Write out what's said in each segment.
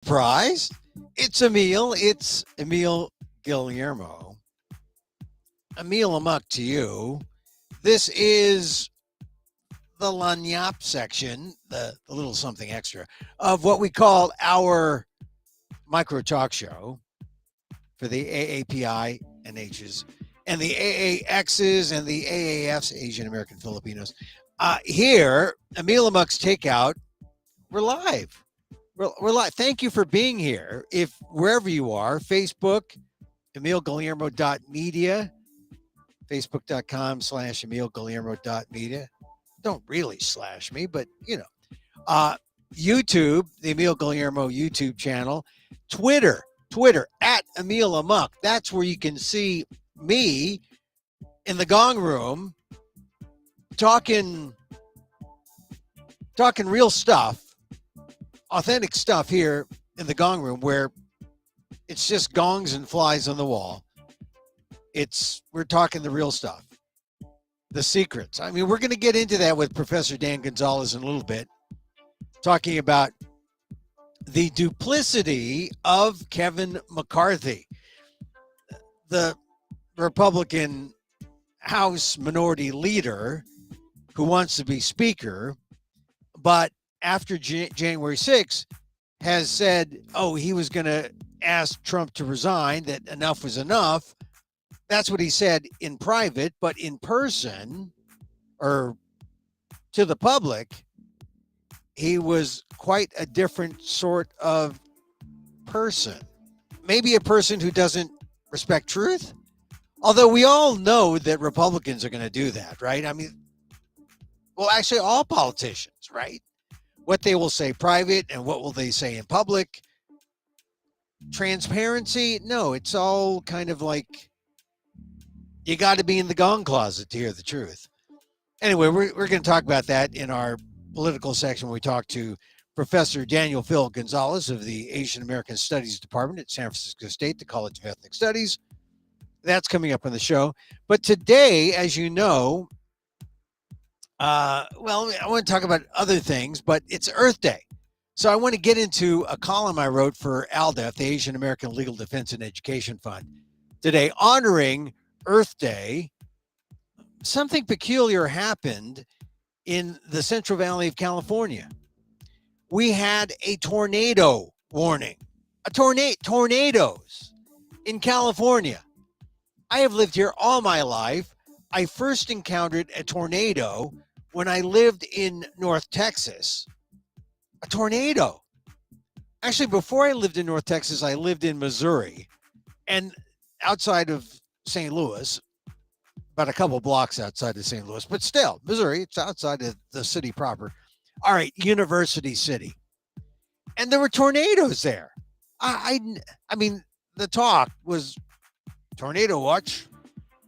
Surprise! It's Emil. It's Emil Guillermo. Emil Amok to you. This is the Lanyap section, the little something extra of what we call our micro talk show for the AAPI and H's and the AAXs and the AAFs, Asian American Filipinos. Here, Emil Amok's Takeout, we're live. We're live. Thank you for being here. If wherever you are, Facebook, emilguillermo.media, facebook.com/emilguillermo.media. Don't really slash me, but YouTube, the Emil Guillermo YouTube channel, Twitter at Emil Amok. That's where you can see me in the gong room talking real stuff. Authentic stuff here in the gong room where it's just gongs and flies on the wall. We're talking the real stuff, the secrets. I mean, we're going to get into that with Prof.Dan Gonzales in a little bit, talking about the duplicity of Kevin McCarthy, the Republican House Minority Leader who wants to be Speaker, but after January 6th, has said, he was going to ask Trump to resign, that enough was enough. That's what he said in private, but in person or to the public, he was quite a different sort of person. Maybe a person who doesn't respect truth. Although we all know that Republicans are going to do that, right? I mean, well, actually all politicians, right? What they will say private and what will they say in public. Transparency, no, it's all kind of like you got to be in the gong closet to hear the truth. Anyway, we're going to talk about that in our political section when we talk to Professor Daniel Phil Gonzales of the Asian American Studies Department at San Francisco State, the College of Ethnic Studies. That's coming up on the show. But today, as you know, I want to talk about other things, but it's Earth Day. So I want to get into a column I wrote for ALDEF, the Asian American Legal Defense and Education Fund, today, honoring Earth Day. Something peculiar happened in the Central Valley of California. We had a tornado warning, tornadoes in California. I have lived here all my life. I first encountered a tornado when I lived in North Texas. A tornado. Actually, before I lived in North Texas, I lived in Missouri, and outside of St. Louis, about a couple blocks outside of St. Louis, but still, Missouri, it's outside of the city proper. All right, University City. And there were tornadoes there. I mean, the talk was tornado watch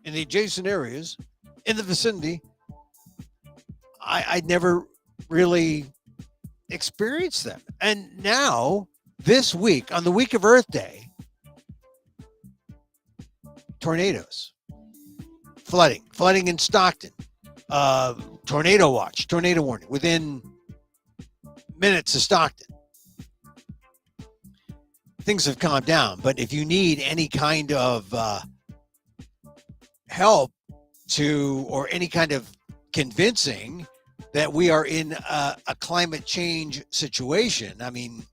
in the adjacent areas in the vicinity. I'd never really experienced them. And now, this week, on the week of Earth Day, tornadoes, flooding in Stockton, tornado watch, tornado warning within minutes of Stockton. Things have calmed down, but if you need any kind of help or any kind of convincing that we are in a climate change situation, I mean,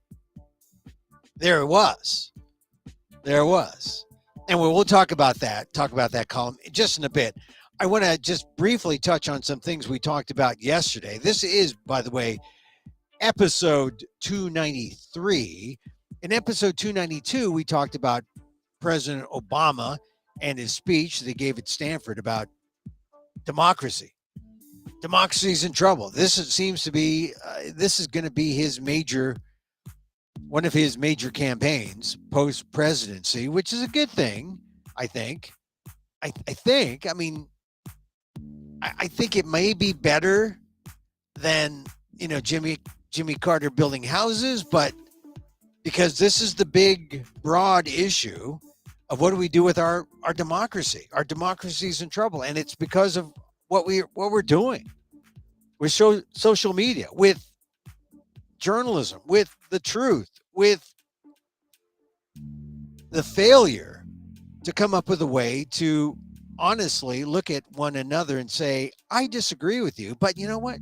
there it was. And we'll talk about that column just in a bit. I want to just briefly touch on some things we talked about yesterday. This is, by the way, episode 293. In episode 292, we talked about President Obama and his speech that he gave at Stanford about democracy. Democracy's in trouble. This seems to be, this is going to be one of his major campaigns post-presidency, which is a good thing, I think. I think it may be better than, Jimmy Carter building houses, but because this is the big, broad issue of what do we do with our democracy. Our democracy's in trouble, and it's because of what we're doing with social media, with journalism, with the truth, with the failure to come up with a way to honestly look at one another and say, I disagree with you, but you know what?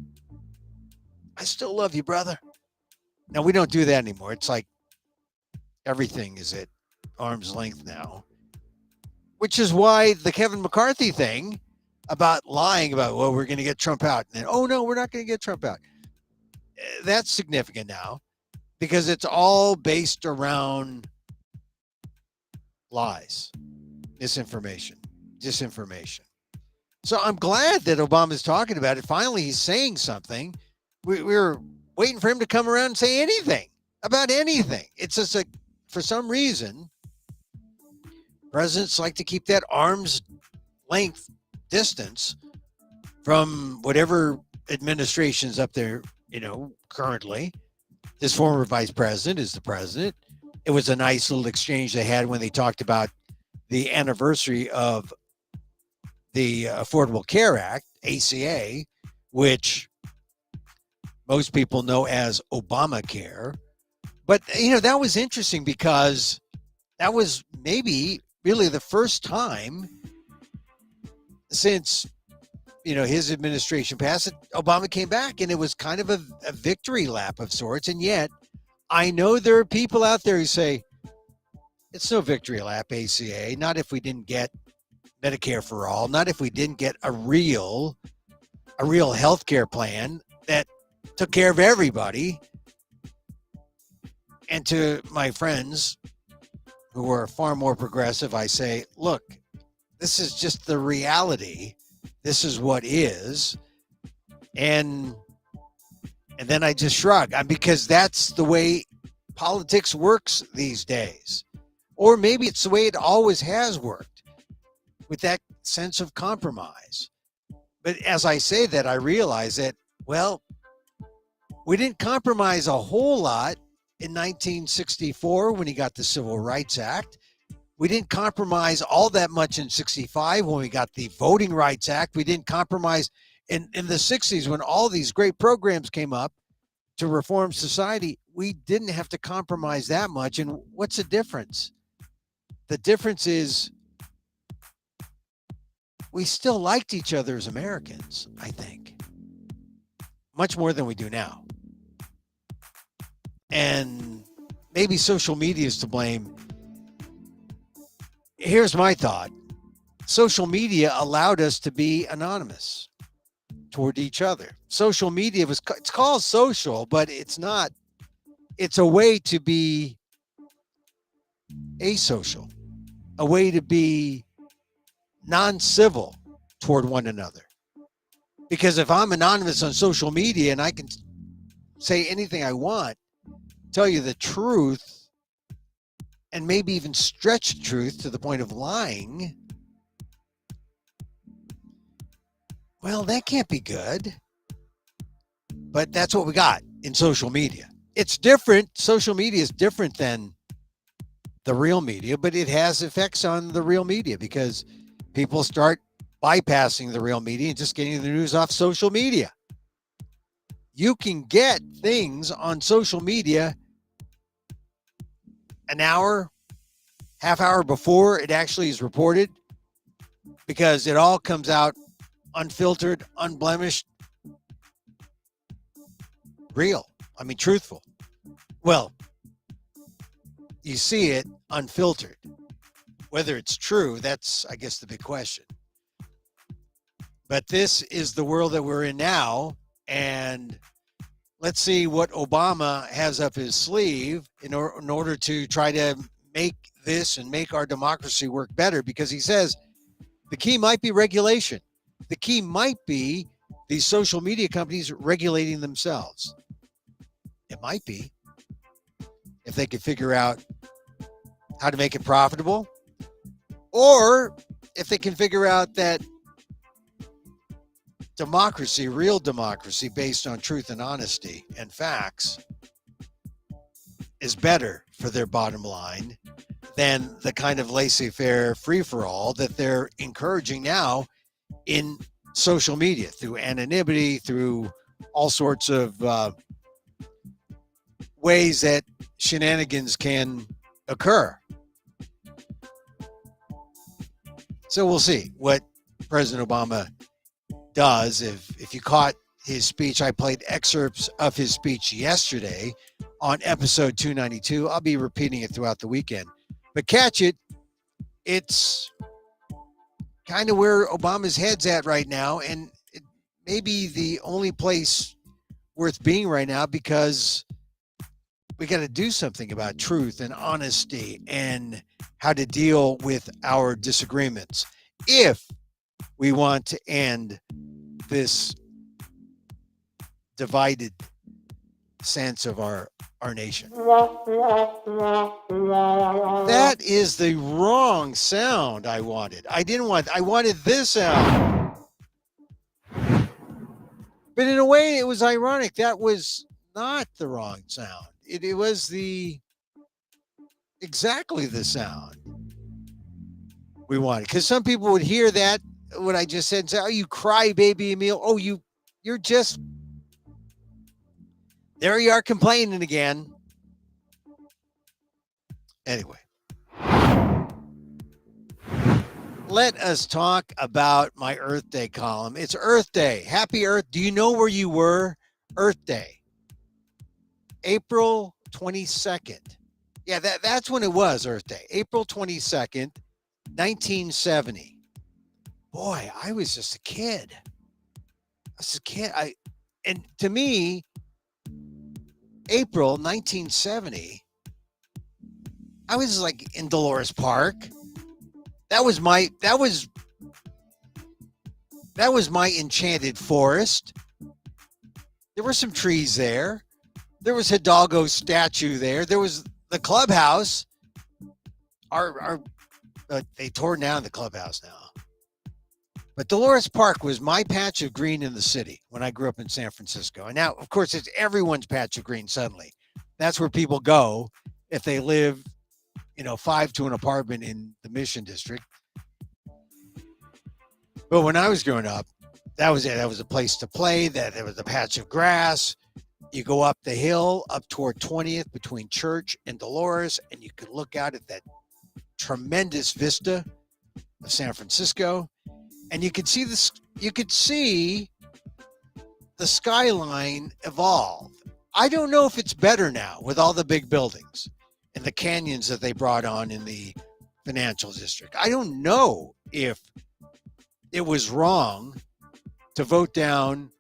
I still love you, brother. Now, we don't do that anymore. It's like everything is at arm's length now, which is why the Kevin McCarthy thing about lying about, well, we're going to get Trump out. And then, oh, no, we're not going to get Trump out. That's significant now because it's all based around lies, misinformation, disinformation. So I'm glad that Obama's talking about it. Finally, he's saying something. We were waiting for him to come around and say anything about anything. It's just like, for some reason, presidents like to keep that arm's length distance from whatever administration's up there, currently. This former vice president is the president. It was a nice little exchange they had when they talked about the anniversary of the Affordable Care Act, ACA, which most people know as Obamacare. But, that was interesting because that was maybe really the first time since, his administration passed it, Obama came back, and it was kind of a victory lap of sorts. And yet, I know there are people out there who say, it's no victory lap, ACA, not if we didn't get Medicare for all, not if we didn't get a real health care plan that took care of everybody. And to my friends who are far more progressive, I say, look, this is just the reality. This is what is. And then I just shrug, because that's the way politics works these days. Or maybe it's the way it always has worked, with that sense of compromise. But as I say that, I realize that, well, we didn't compromise a whole lot in 1964 when he got the Civil Rights Act. We didn't compromise all that much in 65 when we got the Voting Rights Act. We didn't compromise in the 60s when all these great programs came up to reform society. We didn't have to compromise that much. And what's the difference? The difference is we still liked each other as Americans, I think, much more than we do now. And maybe social media is to blame. Here's my thought. Social media allowed us to be anonymous toward each other. Social media it's called social, but it's not. It's a way to be asocial, a way to be non-civil toward one another. Because if I'm anonymous on social media and I can say anything I want, tell you the truth, and maybe even stretch the truth to the point of lying, well, that can't be good. But that's what we got in social media. It's different. Social media is different than the real media, but it has effects on the real media because people start bypassing the real media and just getting the news off social media. You can get things on social media an hour, half hour before it actually is reported, because it all comes out unfiltered, unblemished, real. I mean, truthful. Well, you see it unfiltered. Whether it's true, that's, I guess, the big question. But this is the world that we're in now, and let's see what Obama has up his sleeve in order to try to make this and make our democracy work better, because he says the key might be regulation. The key might be these social media companies regulating themselves. It might be, if they could figure out how to make it profitable, or if they can figure out that democracy, real democracy based on truth and honesty and facts, is better for their bottom line than the kind of laissez-faire free-for-all that they're encouraging now in social media, through anonymity, through all sorts of ways that shenanigans can occur. So we'll see what President Obama does. If you caught his speech, I played excerpts of his speech yesterday on episode 292. I'll be repeating it throughout the weekend. But catch it. It's kind of where Obama's head's at right now, and it may be the only place worth being right now, because we got to do something about truth and honesty and how to deal with our disagreements if we want to end this divided sense of our nation. That is the wrong sound I wanted. I wanted this sound. But in a way, it was ironic. That was not the wrong sound. It was exactly the sound we wanted. Because some people would hear that, what I just said, and say, "Oh, you cry, baby, Emil. Oh, you're just, there you are complaining again." Anyway, let us talk about my Earth Day column. It's Earth Day. Happy Earth. Do you know where you were? Earth Day. April 22nd. Yeah, that's when it was, Earth Day. April 22nd, 1970. Boy, I was just a kid. And to me, April 1970, I was like in Dolores Park. That was my enchanted forest. There were some trees there. There was Hidalgo's statue there. There was the clubhouse. They tore down the clubhouse now. But Dolores Park was my patch of green in the city when I grew up in San Francisco. And now, of course, it's everyone's patch of green suddenly. That's where people go if they live, 5 to an apartment in the Mission District. But when I was growing up, that was it. That was a place to play. That there was a patch of grass. You go up the hill, up toward 20th between Church and Dolores, and you could look out at that tremendous vista of San Francisco, and you could see the skyline evolve. I don't know if it's better now with all the big buildings and the canyons that they brought on in the financial district. I don't know if it was wrong to vote down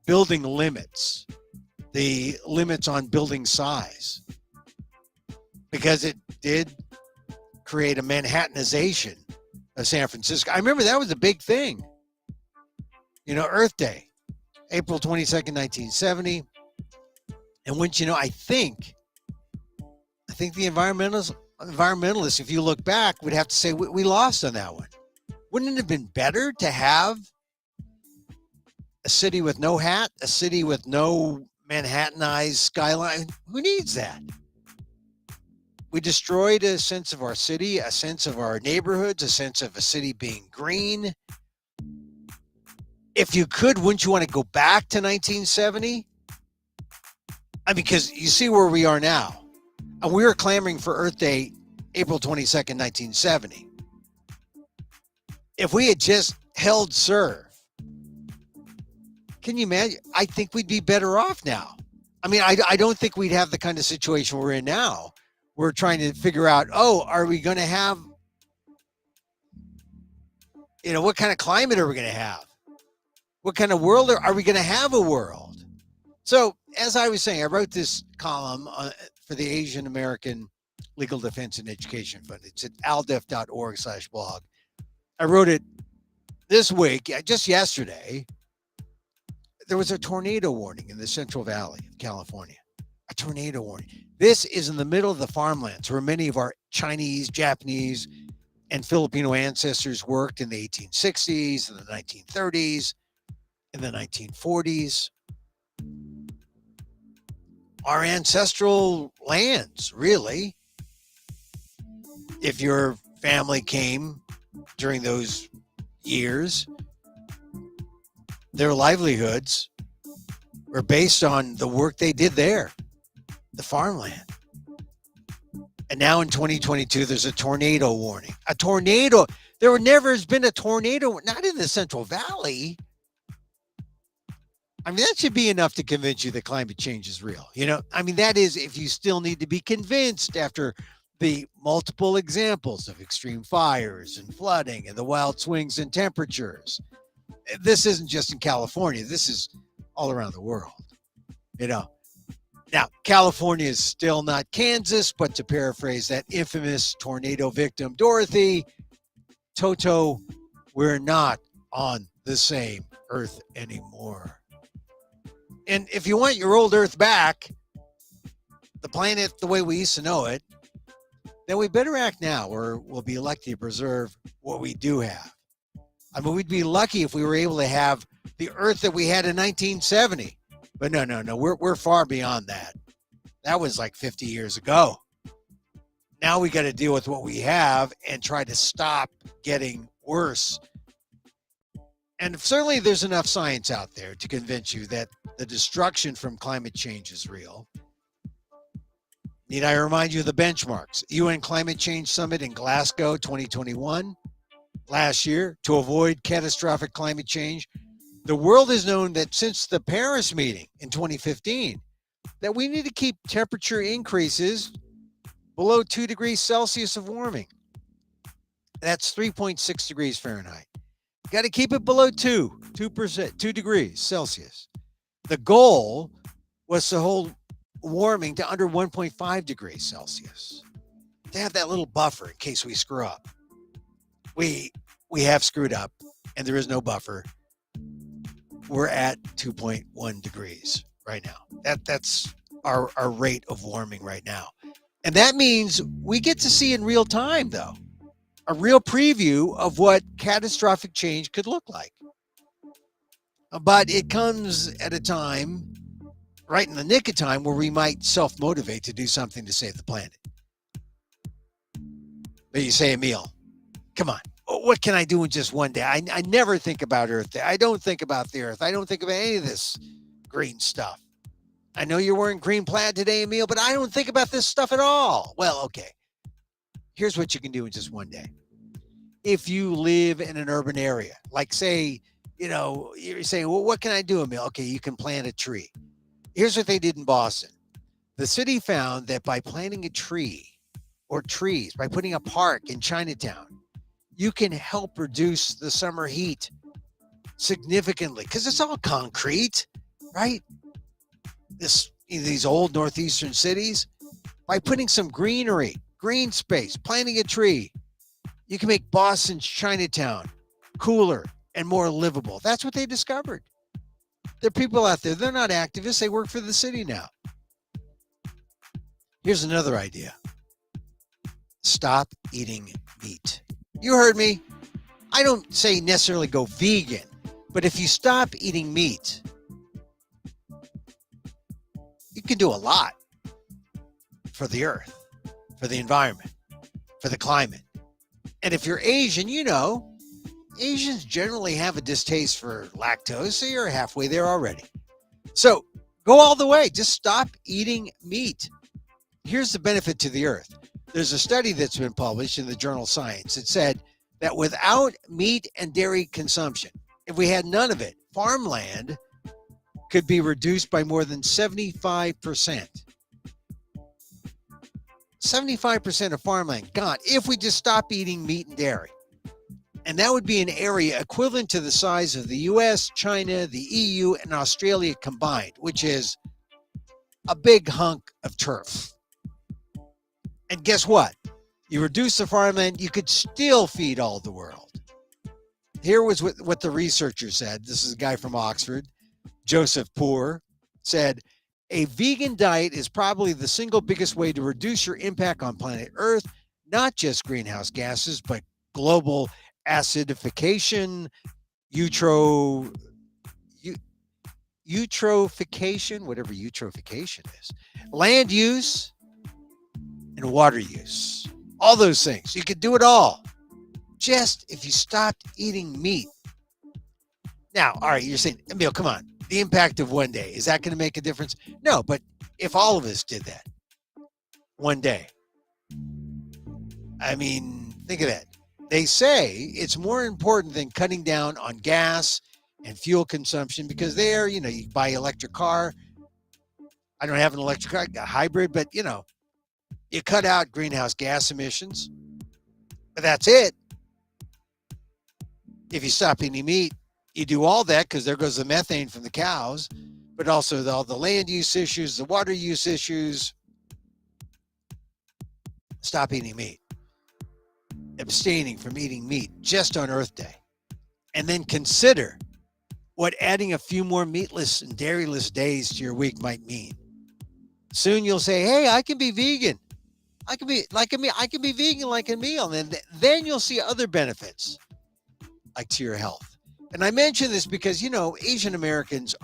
building limits, the limits on building size, because it did create a Manhattanization of San Francisco. I remember that was a big thing. Earth Day, April 22nd, 1970. And once I think the environmentalists, if you look back, would have to say we lost on that one. Wouldn't it have been better to have a city with no hat, a city with no Manhattanized skyline? Who needs that? We destroyed a sense of our city, a sense of our neighborhoods, a sense of a city being green. If you could, wouldn't you want to go back to 1970? Because you see where we are now. And we were clamoring for Earth Day, April 22nd, 1970. If we had just held serve, can you imagine? I think we'd be better off now. I don't think we'd have the kind of situation we're in now. We're trying to figure out, are we going to have, what kind of climate are we going to have? What kind of world are we going to have a world? So, as I was saying, I wrote this column for the Asian American Legal Defense and Education Fund. It's at aldef.org/blog. I wrote it this week, just yesterday. There was a tornado warning in the Central Valley of California. A tornado warning. This is in the middle of the farmlands where many of our Chinese, Japanese, and Filipino ancestors worked in the 1860s, in the 1930s, in the 1940s. Our ancestral lands, really. If your family came during those years, their livelihoods were based on the work they did there, the farmland. And now in 2022, there's a tornado warning. A tornado. There never has been a tornado, not in the Central Valley. I mean, that should be enough to convince you that climate change is real. I mean, that is if you still need to be convinced after the multiple examples of extreme fires and flooding and the wild swings in temperatures. This isn't just in California. This is all around the world. Now, California is still not Kansas, but to paraphrase that infamous tornado victim, Dorothy, Toto, we're not on the same earth anymore. And if you want your old earth back, the planet the way we used to know it, then we better act now or we'll be lucky to preserve what we do have. I mean, we'd be lucky if we were able to have the earth that we had in 1970. But no, we're far beyond that. That was like 50 years ago. Now we got to deal with what we have and try to stop getting worse. And certainly there's enough science out there to convince you that the destruction from climate change is real. Need I remind you of the benchmarks? UN Climate Change Summit in Glasgow 2021, last year, to avoid catastrophic climate change. The world has known that since the Paris meeting in 2015, that we need to keep temperature increases below 2 degrees Celsius of warming. That's 3.6 degrees Fahrenheit. Got to keep it below 2 degrees Celsius. The goal was to hold warming to under 1.5 degrees Celsius. To have that little buffer in case we screw up. We have screwed up and there is no buffer. We're at 2.1 degrees right now. That's our rate of warming right now. And that means we get to see in real time, though, a real preview of what catastrophic change could look like. But it comes at a time, right in the nick of time, where we might self-motivate to do something to save the planet. But you say, Emil, come on, what can I do in just one day? I never think about Earth Day. I don't think about the Earth. I don't think about any of this green stuff. I know you're wearing green plaid today, Emil, but I don't think about this stuff at all. Well, okay. Here's what you can do in just one day. If you live in an urban area, like say, you're saying, well, what can I do, Emil? Okay, you can plant a tree. Here's what they did in Boston. The city found that by planting a tree or trees, by putting a park in Chinatown, you can help reduce the summer heat significantly because it's all concrete, right? These old northeastern cities, by putting some greenery, green space, planting a tree, you can make Boston's Chinatown cooler and more livable. That's what they discovered. There are people out there. They're not activists. They work for the city now. Here's another idea. Stop eating meat. You heard me. I don't say necessarily go vegan, but if you stop eating meat, you can do a lot for the earth, for the environment, for the climate. And if you're Asian, Asians generally have a distaste for lactose, so you're halfway there already. So go all the way. Just stop eating meat. Here's the benefit to the earth. There's a study that's been published in the journal Science. It said that without meat and dairy consumption, if we had none of it, farmland could be reduced by more than 75%. 75% of farmland gone if we just stop eating meat and dairy. And that would be an area equivalent to the size of the US, China, the EU, and Australia combined, which is a big hunk of turf. And guess what? You reduce the farmland, you could still feed all the world. Here was what the researcher said. This is a guy from Oxford, Joseph Poor, said, a vegan diet is probably the single biggest way to reduce your impact on planet Earth, not just greenhouse gases, but global acidification, eutrophication, whatever eutrophication is, land use, and water use. All those things. You could do it all. Just if you stopped eating meat. Now, all right, you're saying, Emil, come on. The impact of one day, is that going to make a difference? No, but if all of us did that one day, I mean, think of that. They say it's more important than cutting down on gas and fuel consumption because there, you buy an electric car. I don't have an electric car, I got a hybrid, but you cut out greenhouse gas emissions. But that's it. If you stop eating meat, you do all that because there goes the methane from the cows, but also all the land use issues, the water use issues. Stop eating meat. Abstaining from eating meat just on Earth Day. And then consider what adding a few more meatless and dairyless days to your week might mean. Soon you'll say, hey, I can be vegan. I can be vegan like a meal. And then you'll see other benefits, like to your health. And I mention this because, Asian Americans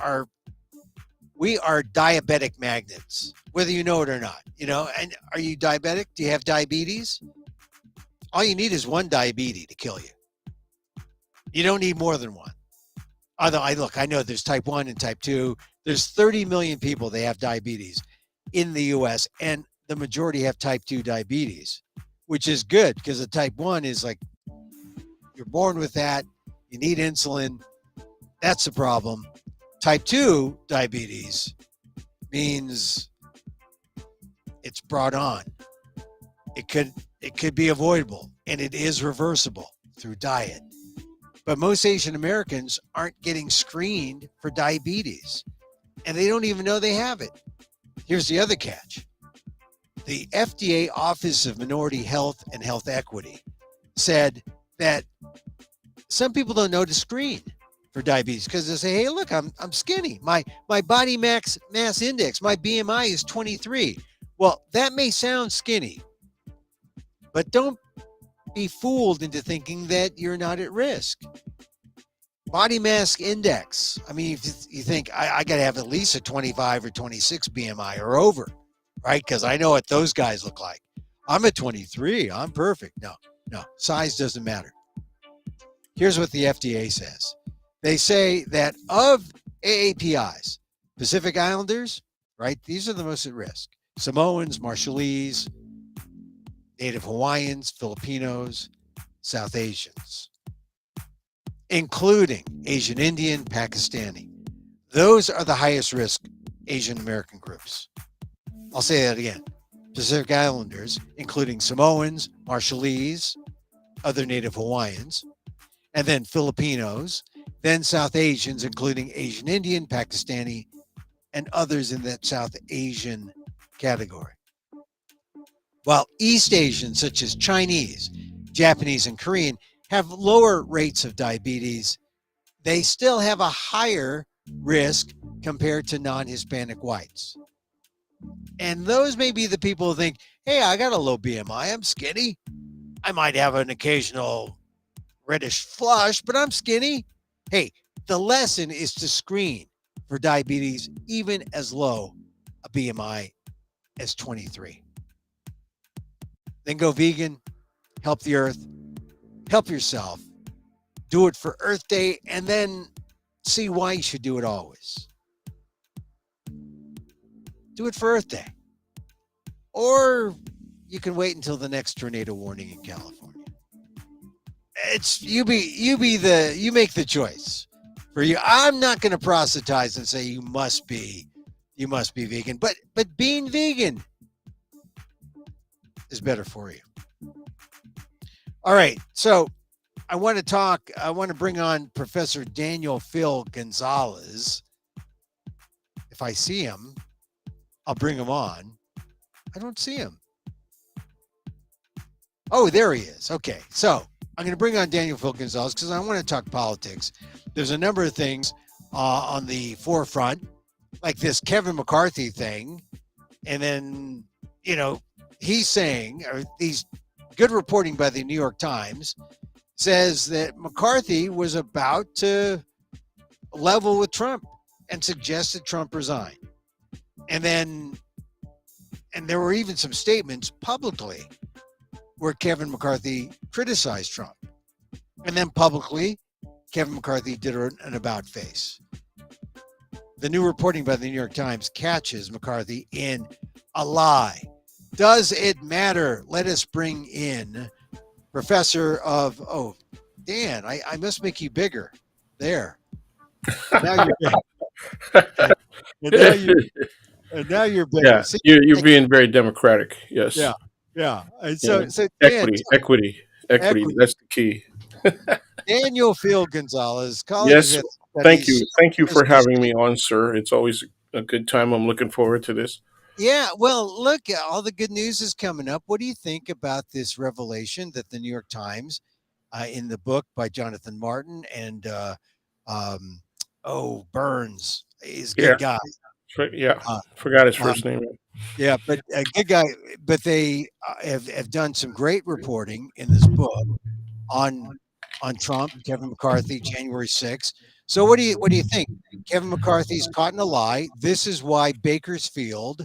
we are diabetic magnets, whether you know it or not, and are you diabetic? Do you have diabetes? All you need is one diabetes to kill you. You don't need more than one. Although I know there's type 1 and type 2. There's 30 million people that have diabetes in the US, and the majority have type 2 diabetes, which is good because the type 1 is like you're born with that. You need insulin. That's the problem. Type 2 diabetes means it's brought on. It could be avoidable, and it is reversible through diet. But most Asian Americans aren't getting screened for diabetes, and they don't even know they have it. Here's the other catch. The FDA Office of Minority Health and Health Equity said that some people don't know to screen for diabetes because they say, hey, look, I'm skinny. My body mass index, my BMI is 23. Well, that may sound skinny, but don't be fooled into thinking that you're not at risk. Body mass index. I mean, if you think I got to have at least a 25 or 26 BMI or over, right? Because I know what those guys look like. I'm at 23. I'm perfect. No, size doesn't matter. Here's what the FDA says. They say that of AAPIs, Pacific Islanders, right? These are the most at risk. Samoans, Marshallese, Native Hawaiians, Filipinos, South Asians, including Asian Indian, Pakistani. Those are the highest risk Asian American groups. I'll say that again. Pacific Islanders, including Samoans, Marshallese, other Native Hawaiians, and then Filipinos, then South Asians, including Asian Indian, Pakistani, and others in that South Asian category. While East Asians, such as Chinese, Japanese, and Korean, have lower rates of diabetes, they still have a higher risk compared to non-Hispanic whites. And those may be the people who think, hey, I got a low BMI, I'm skinny. I might have an occasional reddish flush, but I'm skinny. Hey, the lesson is to screen for diabetes even as low a BMI as 23. Then go vegan, help the earth, help yourself, do it for Earth Day, and then see why you should do it always. Do it for Earth Day. Or you can wait until the next tornado warning in California. It's you make the choice for you. I'm not going to proselytize and say you must be vegan, but being vegan is better for you. All right, so I want to bring on Professor Daniel Phil Gonzales. If I see him, I'll bring him on. I don't see him. Oh, there he is. Okay, so I'm going to bring on Daniel Phil Gonzales because I want to talk politics. There's a number of things on the forefront, like this Kevin McCarthy thing. And then, he's saying, or these good reporting by the New York Times says that McCarthy was about to level with Trump and suggested Trump resign. And there were even some statements publicly where Kevin McCarthy criticized Trump. And then publicly, Kevin McCarthy did an about face. The new reporting by the New York Times catches McCarthy in a lie Does it matter? Let us bring in Professor of, Dan, I must make you bigger. There. And now you're big. And, and now you and now you're bigger. Yeah, See, you're thank you. being very democratic. Yeah. Yes. Yeah. And Yeah. so Dan, Equity, equity, equity. equity. That's the key. Daniel Field Gonzalez, College of Yes. Ethnic Thank Studies, you. Thank you for Business. having me on, sir. It's always a good time. I'm looking forward to this. Yeah, well, look, all the good news is coming up. What do you think about this revelation that the New York Times, in the book by Jonathan Martin and um, Burns, is a Yeah. good guy. Yeah. Uh, Forgot his um, first name. yeah, but a good guy. But they have done some great reporting in this book on Trump, Kevin McCarthy, January 6th. So what do you think? Kevin McCarthy's caught in a lie. This is why Bakersfield,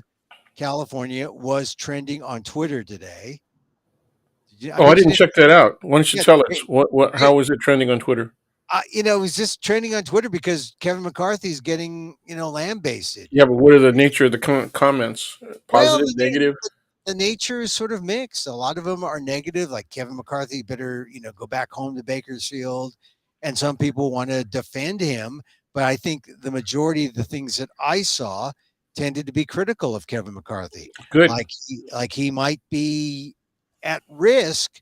California, was trending on Twitter today. I Oh, I bet you didn't didn't. check that out. Why don't you Yeah, tell us what? How was it trending on Twitter? it was just trending on Twitter because Kevin McCarthy's getting lambasted. Yeah, but what are the nature of the comments? Well, Positive, negative? the nature is sort of mixed. A lot of them are negative, like Kevin McCarthy better, go back home to Bakersfield. And some people want to defend him. But I think the majority of the things that I saw tended to be critical of Kevin McCarthy. Good. Like he might be at risk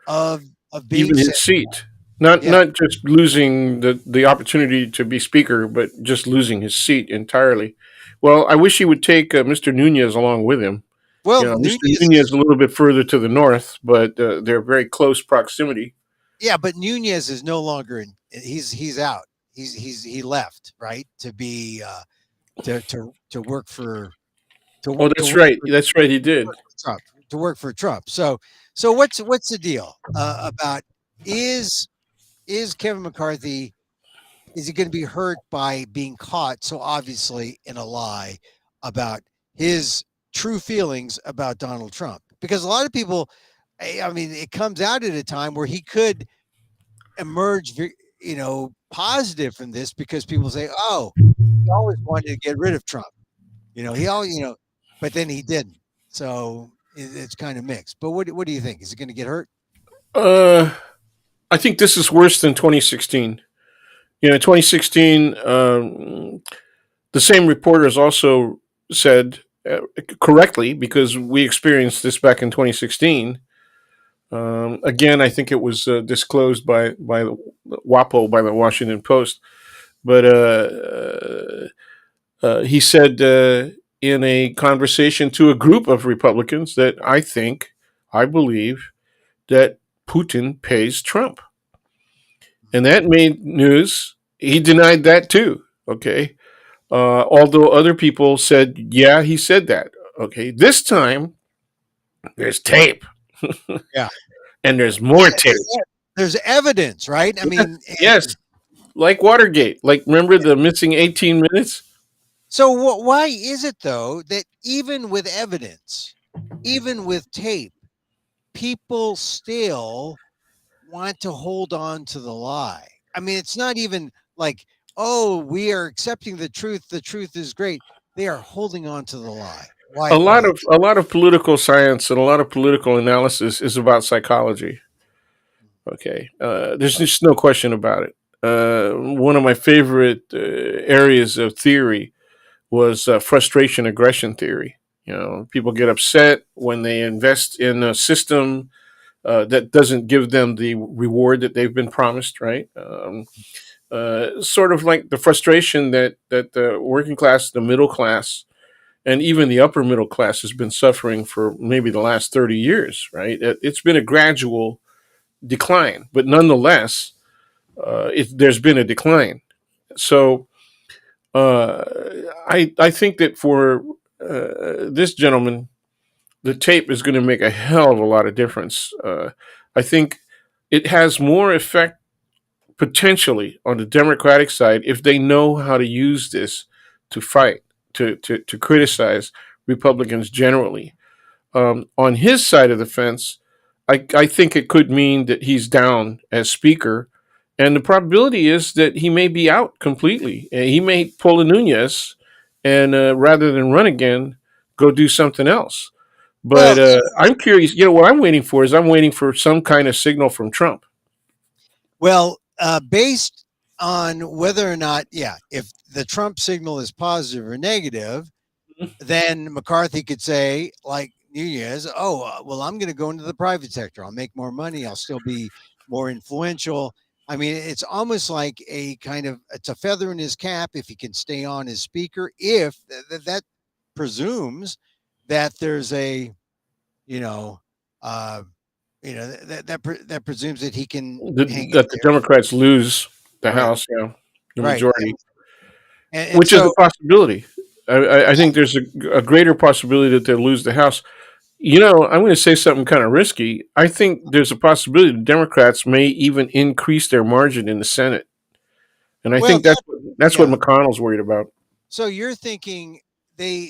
of being Even sent. his seat. Not Yeah. not just losing the opportunity to be speaker, but just losing his seat entirely. Well, I wish he would take Mr. Nunez along with him. Well, You know, Mr. Nunez Nunez is a little bit further to the north, but they're very close proximity. yeah, but Nunez is no longer in. He's out. He left, right, to be to work for Oh, to that's work right. for That's right. He did. Trump, to work for Trump. So what's the deal about is Kevin McCarthy, is he going to be hurt by being caught so obviously in a lie about his true feelings about Donald Trump? Because a lot of people, I mean, it comes out at a time where he could emerge, positive from this because people say, "Oh, he always wanted to get rid of Trump." He always, but then he didn't. So it's kind of mixed. But what do you think? Is he going to get hurt? Uh, I think this is worse than 2016. 2016, the same reporters also said correctly, because we experienced this back in 2016. Again, I think it was disclosed by the WAPO, by the Washington Post. But he said in a conversation to a group of Republicans that I believe that Putin pays Trump, and that made news. He denied that too. Okay, although other people said, yeah, he said that. Okay, this time there's tape, Yeah. and there's Yeah, more tape. there's evidence, right? I Yes, mean, yes, like Watergate. Like, remember the missing 18 minutes? so why is it though that even with evidence, even with tape, people still want to hold on to the lie? I mean, it's not even like, oh, we are accepting the truth. The truth is great. They are holding on to the lie. A Why lot is of a lot of political science and a lot of political analysis is about psychology. Okay, there's just no question about it. One of my favorite areas of theory was frustration aggression theory. People get upset when they invest in a system that doesn't give them the reward that they've been promised, right? Sort of like the frustration that the working class, the middle class, and even the upper middle class has been suffering for maybe the last 30 years, right? It's been a gradual decline, but nonetheless, there's been a decline. So uh, I think that for this gentleman, the tape is going to make a hell of a lot of difference. I think it has more effect potentially on the Democratic side if they know how to use this to fight, to criticize Republicans generally. On his side of the fence, I think it could mean that he's down as speaker, and the probability is that he may be out completely. He may pull a Nunez, and rather than run again, go do something else. Well, But I'm curious. What I'm waiting for is I'm waiting for some kind of signal from Trump. based on whether or not, yeah, if the Trump signal is positive or negative, then McCarthy could say, like Nunez, oh, well, I'm going to go into the private sector. I'll make more money. I'll still be more influential. I mean, it's almost like a kind of, it's a feather in his cap if he can stay on as speaker, if that presumes that there's a, you know, uh, that presumes that he can hang in That the there. Democrats lose the Right. House, the Right. majority, And which is a so, possibility. I think there's a greater possibility that they'll lose the House. I'm going to say something kind of risky. I think there's a possibility the Democrats may even increase their margin in the Senate, and I well, think that's what yeah. McConnell's worried about. So you're thinking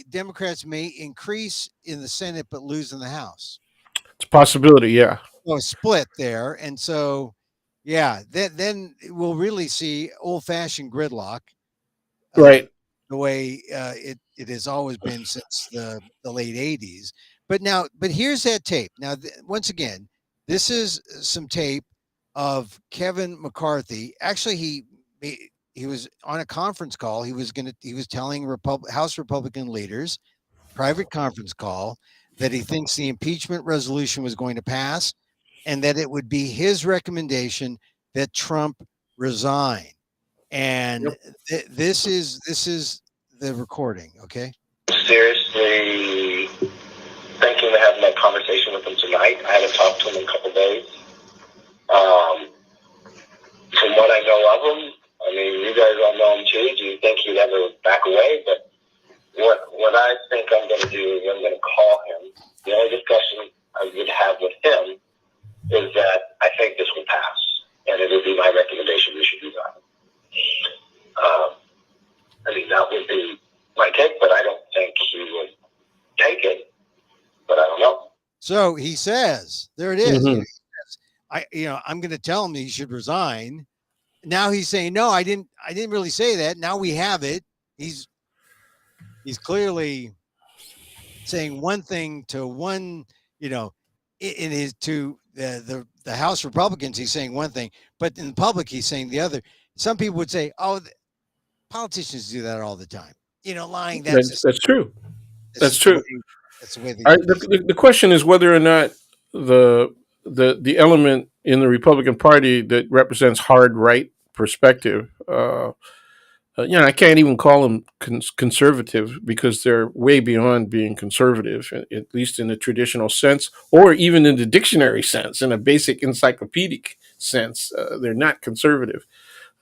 Democrats may increase in the Senate but lose in the House. It's a possibility, yeah. So a split there, and so yeah, then we'll really see old fashioned gridlock, uh, Right. the way it has always been since the late '80s. But here's that tape. Now, once again, this is some tape of Kevin McCarthy. Actually, he was on a conference call. He was telling House Republican leaders, private conference call, that he thinks the impeachment resolution was going to pass and that it would be his recommendation that Trump resign. And Yep. this is the recording. Okay. Seriously thinking of having that conversation with him tonight. I haven't talked to him in a couple days. From what I know of him, I mean, you guys all know him too. Do you think he'd ever back away? But what I think I'm going to do is I'm going to call him. The only discussion I would have with him is that I think this will pass, and it would be my recommendation we should do that. I mean, that would be my take, but I don't think he would take it. But I don't know. So he says, there it is. Mm-hmm. I'm going to tell him he should resign. Now he's saying, no, I didn't really say that. Now we have it. He's clearly saying one thing to one, in his to the House Republicans, he's saying one thing, but in public he's saying the other. Some people would say, oh, politicians do that all the time. Lying. That's true. That's true. That's the way they do this. The question is whether or not the element in the Republican Party that represents hard right perspective. I can't even call them conservative because they're way beyond being conservative, at least in the traditional sense, or even in the dictionary sense, in a basic encyclopedic sense. They're not conservative.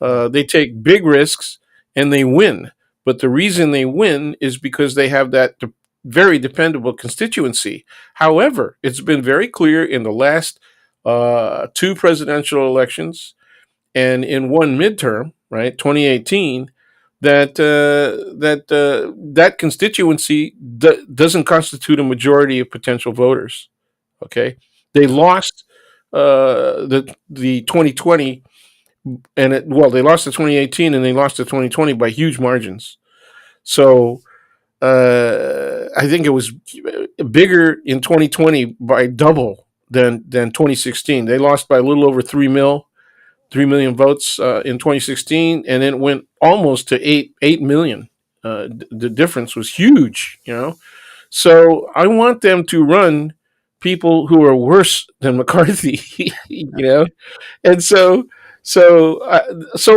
They take big risks and they win. But the reason they win is because they have that very dependable constituency. However, it's been very clear in the last two presidential elections and in one midterm, right, 2018, that constituency doesn't constitute a majority of potential voters. Okay, they lost the 2020, they lost the 2018 and they lost the 2020 by huge margins. So I think it was bigger in 2020 by double than 2016. They lost by a little over 3 million votes in 2016, and it went almost to 8 million. The difference was huge, So I want them to run people who are worse than McCarthy, and so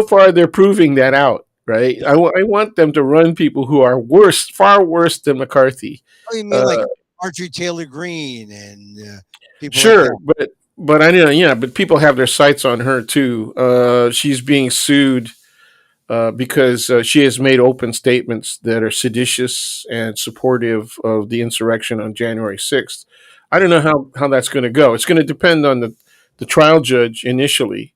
far they're proving that out. Right, I want them to run people who are worse, far worse than McCarthy. Oh, you mean like Marjorie Taylor Greene and people like Sure, that? but I know, yeah, but people have their sights on her too. She's being sued because she has made open statements that are seditious and supportive of the insurrection on January 6th. I don't know how that's going to go. It's going to depend on the trial judge initially.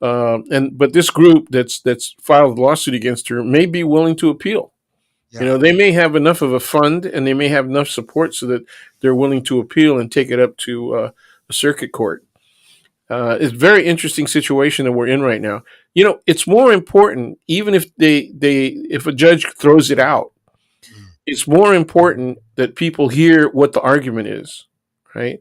But this group that's filed a lawsuit against her may be willing to appeal. Yeah. They may have enough of a fund and they may have enough support so that they're willing to appeal and take it up to a circuit court. It's a very interesting situation that we're in right now. It's more important, even if if a judge throws it out, it's more important that people hear what the argument is, right?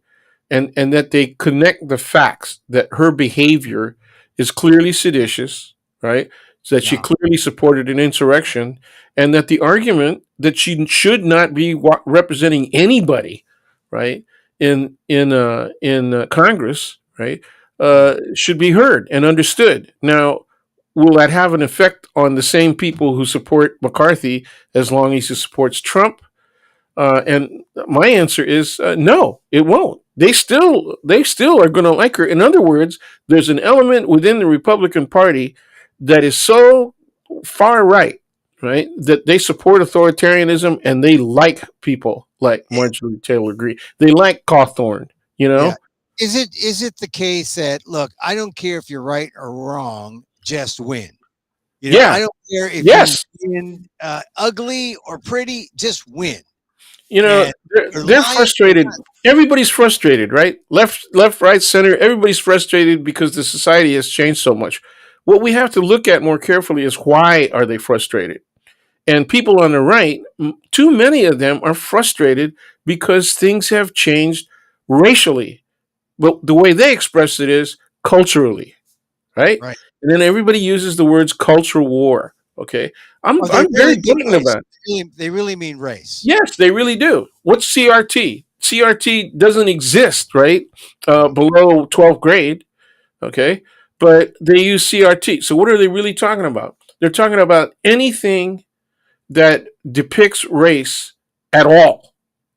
And that they connect the facts that her behavior is clearly seditious, right? So that she Yeah. clearly supported an insurrection, and that the argument that she should not be representing anybody, right, in Congress, right, Mm. should be heard and understood. Now, will that have an effect on the same people who support McCarthy as long as he supports Trump? And my answer is no, it won't. They still are going to like her. In other words, there's an element within the Republican Party that is so far right, right, that they support authoritarianism and they like people like Marjorie Taylor Greene. They like Cawthorn, you Yeah. know. Is it the case that, look, I don't care if you're right or wrong, just win. Yeah. I don't care if you Yes. win ugly or pretty, just win. You know, And they're, you're they're lying or frustrated. not. Everybody's frustrated, right? Left, right, center. Everybody's frustrated because the society has changed so much. What we have to look at more carefully is why are they frustrated? And people on the right, too many of them are frustrated because things have changed racially. But the way they express it is culturally, right? Right. And then everybody uses the words cultural war. Okay, I'm Oh, they I'm really very mean blatant race. about it. They really mean race. Yes, they really do. What's CRT? CRT doesn't exist, right? Below 12th grade, okay? But they use CRT. So what are they really talking about? They're talking about anything that depicts race at all.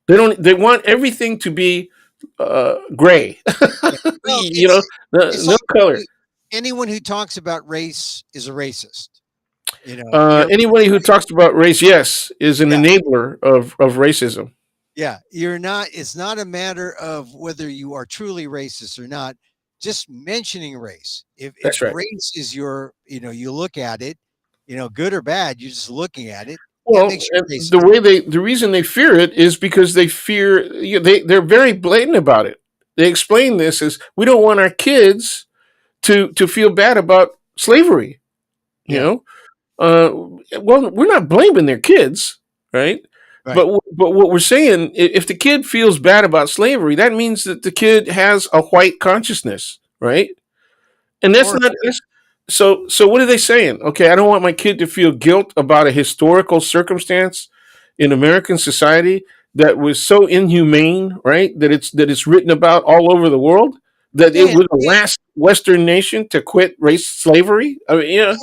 They don't. They want everything to be gray. Yeah. Well, you know, it's no like color. anyone who talks about race is a racist. You're Anybody who talks about race, yes, is an yeah, enabler of racism. yeah. You're not. It's not a matter of whether you are truly racist or not. Just mentioning race. If That's right. race is your, you look at it, good or bad, you're just looking at it. That Well, makes and you the racist. way the reason they fear it is because they fear they're very blatant about it. They explain this as we don't want our kids to feel bad about slavery. You Yeah. know, well, we're not blaming their kids, right? Right. But what we're saying, if the kid feels bad about slavery, that means that the kid has a white consciousness, right? And that's Or not so what are they saying? Okay, I don't want my kid to feel guilt about a historical circumstance in American society that was so inhumane, right? That it's written about all over the world, that it Dan, was the last Western nation to quit race slavery. I mean, yeah.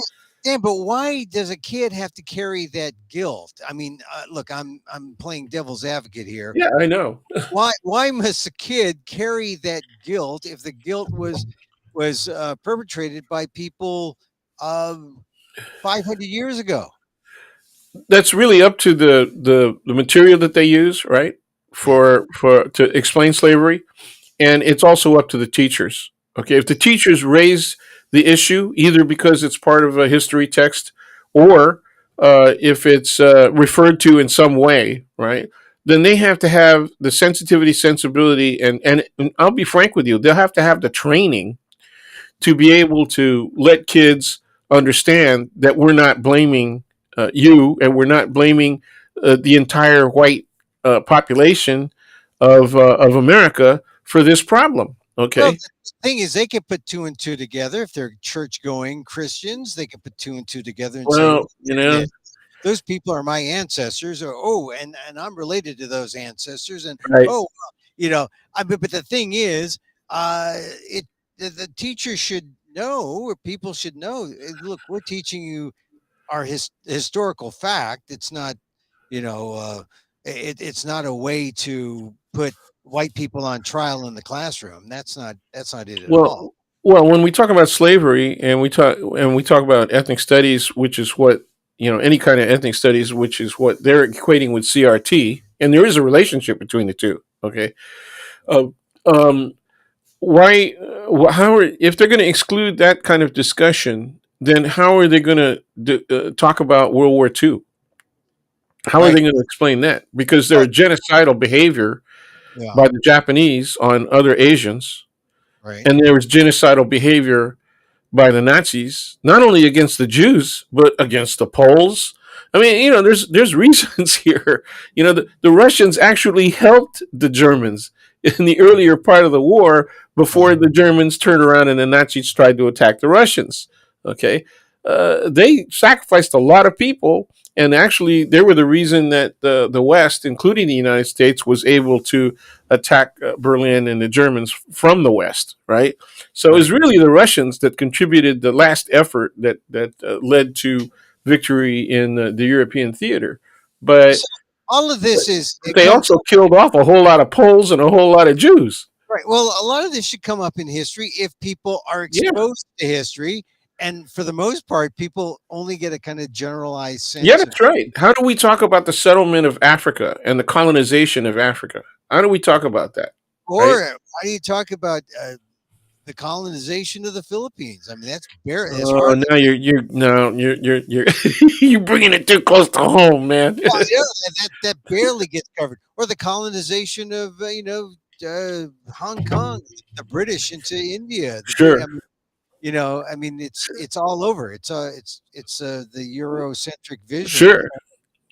Dan, but why does a kid have to carry that guilt? I mean, look, I'm playing devil's advocate here. Yeah, I know. Why must a kid carry that guilt if the guilt was perpetrated by people 500 years ago? That's really up to the material that they use, right? Yeah. For to explain slavery. And it's also up to the teachers. Okay, if the teachers raise the issue, either because it's part of a history text or if it's referred to in some way, right? Then they have to have the sensitivity, sensibility, and I'll be frank with you, they'll have to have the training to be able to let kids understand that we're not blaming you and we're not blaming the entire white population of America for this problem. Well, Okay. the thing is, they can put two and two together if they're church-going Christians. They can put two and two together and say, Well, those people are my ancestors, or and I'm related to those ancestors, and right. oh, but the thing is, it the teacher should know, or people should know. Look, we're teaching you our historical fact. It's not, it's not a way to put white people on trial in the classroom. That's not it at all. Well, when we talk about slavery and we talk about ethnic studies, which is what any kind of ethnic studies, which is what they're equating with CRT, and there is a relationship between the two. Okay, uh, um, why? How are if they're going to exclude that kind of discussion? Then how are they going to talk about World War II? How are Right. they going to explain that? Because there Well, are genocidal behavior yeah. by the Japanese on other Asians, Right. and there was genocidal behavior by the Nazis, not only against the Jews, but against the Poles, I mean, there's reasons here. The Russians actually helped the Germans in the earlier part of the war before the Germans turned around and the Nazis tried to attack the Russians. Okay, they sacrificed a lot of people, and actually, they were the reason that the West, including the United States, was able to attack Berlin and the Germans from the West. Right. So it was really the Russians that contributed the last effort that led to victory in the European theater. But So all of this is it they comes also killed off a whole lot of Poles and a whole lot of Jews. right. Well, a lot of this should come up in history if people are Yeah. exposed to history, and for the most part, people only get a kind of generalized sense. Yeah, of that's right. How do we talk about the settlement of Africa and the colonization of Africa? How do we talk about that? Or Right? how do you talk about the colonization of the Philippines? I mean, that's bare. That's Oh, hardly. now you're no, you're you're bringing it too close to home, man. Well, yeah, that barely gets covered. Or the colonization of Hong Kong, the British into India. Sure, I mean, it's all over. It's the Eurocentric vision, sure.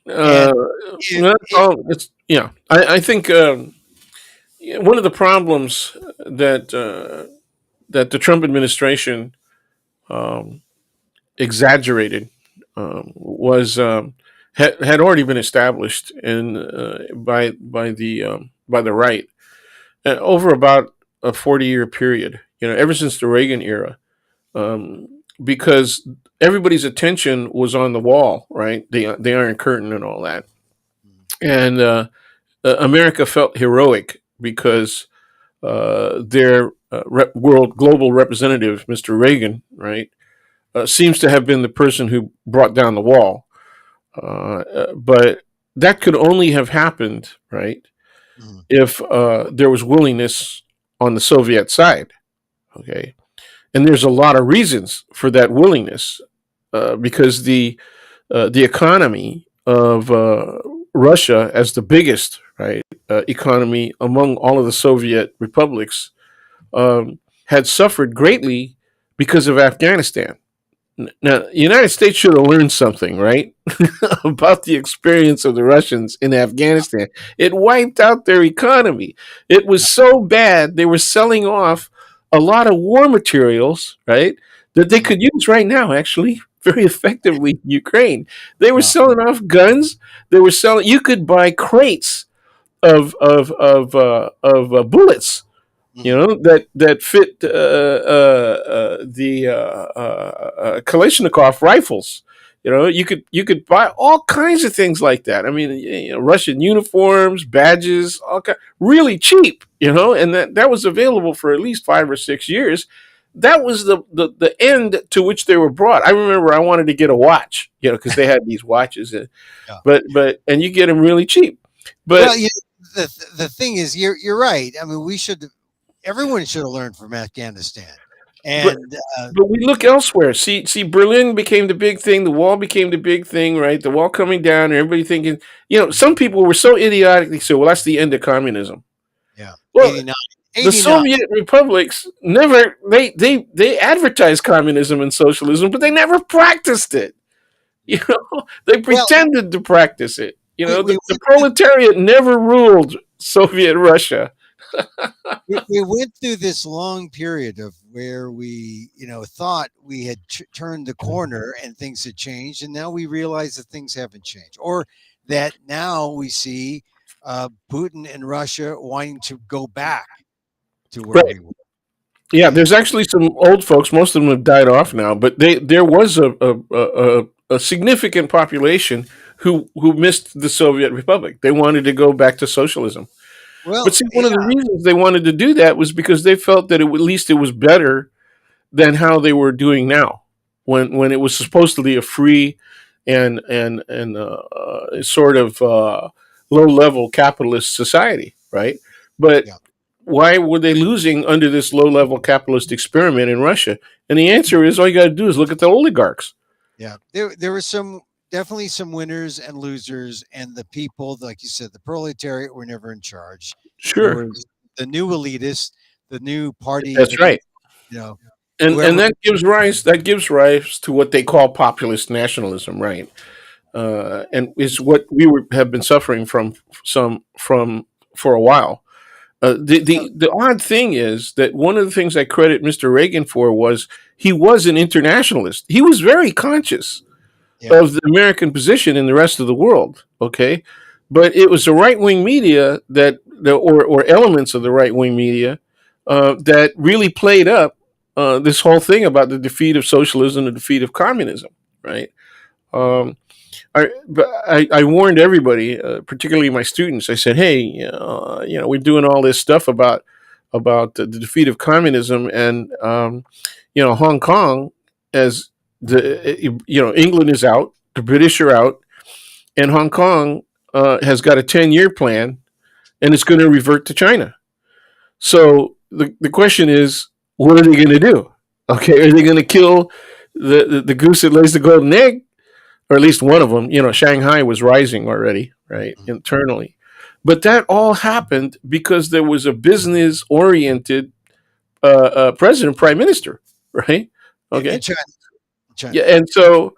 and Uh, it, that's it all. It's yeah. I think one of the problems that that the Trump administration um, exaggerated was had already been established in by the right over about a 40-year period. Ever since the Reagan era, um, because everybody's attention was on the wall, right? The Iron Curtain and all that, and America felt heroic because their world global representative, Mr. Reagan, right, seems to have been the person who brought down the wall. But that could only have happened, right, mm, if there was willingness on the Soviet side. Okay, and there's a lot of reasons for that willingness, because the economy of Russia, as the biggest right economy among all of the Soviet republics, had suffered greatly because of Afghanistan. Now, the United States should have learned something, right, about the experience of the Russians in Afghanistan. It wiped out their economy. It was so bad they were selling off a lot of war materials, right, that they could use right now, actually, very effectively in Ukraine. They were yeah, selling off guns. They were selling. You could buy crates of bullets, mhm, that fit the Kalashnikov rifles. You could buy all kinds of things like that. I mean, Russian uniforms, badges, really cheap. And that was available for at least 5 or 6 years. That was the end to which they were brought. I remember I wanted to get a watch, because they had these watches, yeah. but and you get them really cheap. But Well, the thing is, you're right. I mean, everyone should have learned from Afghanistan, but and But we look elsewhere. See, Berlin became the big thing. The wall became the big thing, right? The wall coming down, and everybody thinking, some people were so idiotically so, well, that's the end of communism. yeah, Well, 89, the 89. Soviet republics never they advertised communism and socialism, but they never practiced it. They Well, pretended to practice it. we, we The went proletariat never ruled Soviet Russia. we went through this long period of where we thought we had turned the corner and things had changed, and now we realize that things haven't changed, or that now we see Putin and Russia wanting to go back to where Right. we were. Yeah, And there's actually some old folks. Most of them have died off now, but there was a significant population who missed the Soviet Republic. They wanted to go back to socialism. But well, see, one of the yeah, reasons they wanted to do that was because they felt that at least it was better than how they were doing now, when it was supposedly a free and sort of low level capitalist society, right? But yeah, why were they losing under this low level capitalist experiment in Russia? And the answer is all you got to do is look at the oligarchs. yeah. There were definitely some winners and losers, and the people, like you said, the proletariat were never in charge. There Sure, was the new elitists, the new party, that's right. you know, And whoever. that gives rise to what they call populist nationalism, right? and is what have been suffering from for a while. The odd thing is that one of the things I credit Mr. Reagan for was he was an internationalist. He was very conscious Yeah. of the American position in the rest of the world. Okay, but it was the right wing media or elements of the right wing media that really played up this whole thing about the defeat of socialism, the defeat of communism. Right. Um, I warned everybody, particularly my students. I said, "Hey, we're doing all this stuff about the defeat of communism, and Hong Kong, as England is out, the British are out, and Hong Kong has got a 10-year plan, and it's going to revert to China. So the question is, what are they going to do? Okay, are they going to kill the goose that lays the golden egg?" Or at least one of them. Shanghai was rising already, right, internally. But that all happened because there was a business-oriented president, prime minister, right? In Okay, China. China. yeah, and so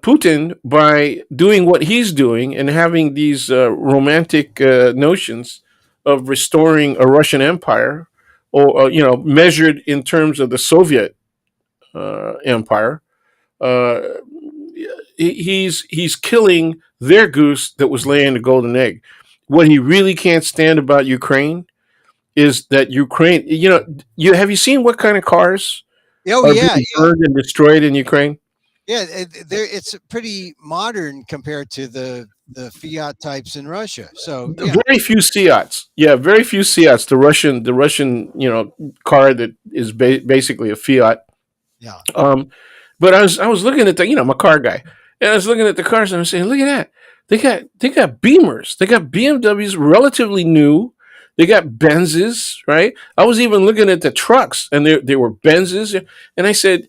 Putin, by doing what he's doing and having these romantic notions of restoring a Russian empire, or measured in terms of the Soviet empire, uh, he's killing their goose that was laying the golden egg. What he really can't stand about Ukraine is that Ukraine. Have you seen what kind of cars Oh are yeah, being yeah, burned and destroyed in Ukraine? yeah. It's pretty modern compared to the Fiat types in Russia. So yeah, Very few Seats. Yeah, very few Seats. The Russian car that is basically a Fiat. yeah, Um, But I was looking at my car guy, and I was looking at the cars, and I'm saying, look at that. They got Beamers, they got BMWs, relatively new. They got Benzes, right? I was even looking at the trucks, and they were Benzes, and I said,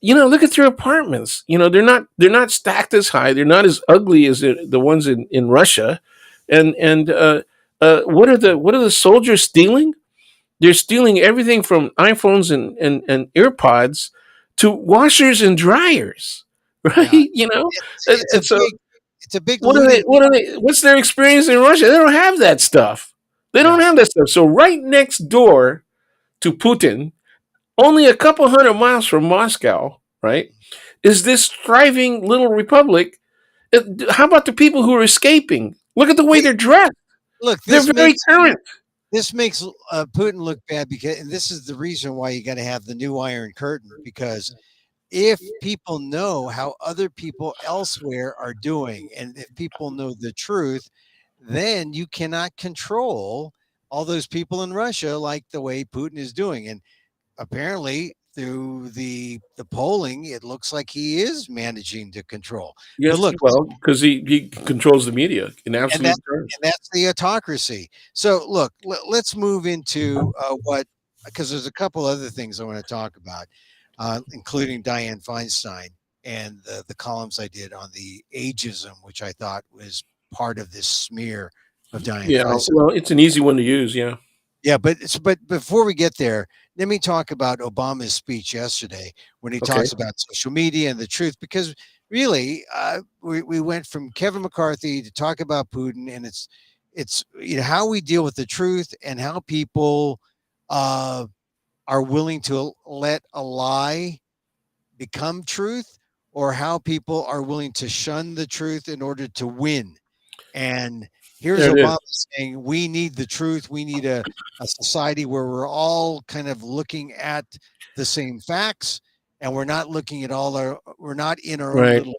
look at their apartments. They're not stacked as high. They're not as ugly as the ones in Russia, and what are the soldiers stealing? They're stealing everything from iPhones and AirPods to washers and dryers, right? yeah. And, It's a and so big what are they? looting. What are they? What's their experience in Russia? They don't have that stuff. They don't Yeah, have that stuff. So right next door to Putin, only a couple hundred miles from Moscow, right, is this thriving little republic. How about the people who are escaping? Look at the way Hey, they're dressed. look, They're very current. this makes Putin look bad because, and this is the reason why you got to have the new Iron Curtain, because if people know how other people elsewhere are doing, and if people know the truth, then you cannot control all those people in Russia like the way Putin is doing. And apparently, through the polling, it looks like he is managing to control. But Yes, look, well, because he controls the media in and that absolute terms. and that's the autocracy. So look, let's move into what, because there's a couple other things I want to talk about, including Dianne Feinstein and the columns I did on the ageism, which I thought was part of this smear of Dianne Yeah, Feinstein. well, it's an easy one to use. Yeah. Yeah, but before we get there, let me talk about Obama's speech yesterday when he Okay. talks about social media and the truth. Because really, we went from Kevin McCarthy to talk about Putin, and it's how we deal with the truth and how people uh, are willing to let a lie become truth, or how people are willing to shun the truth in order to win. And here's There it Obama is. saying, we need the truth. We need a society where we're all kind of looking at the same facts, and we're not looking at we're not in our own Right. little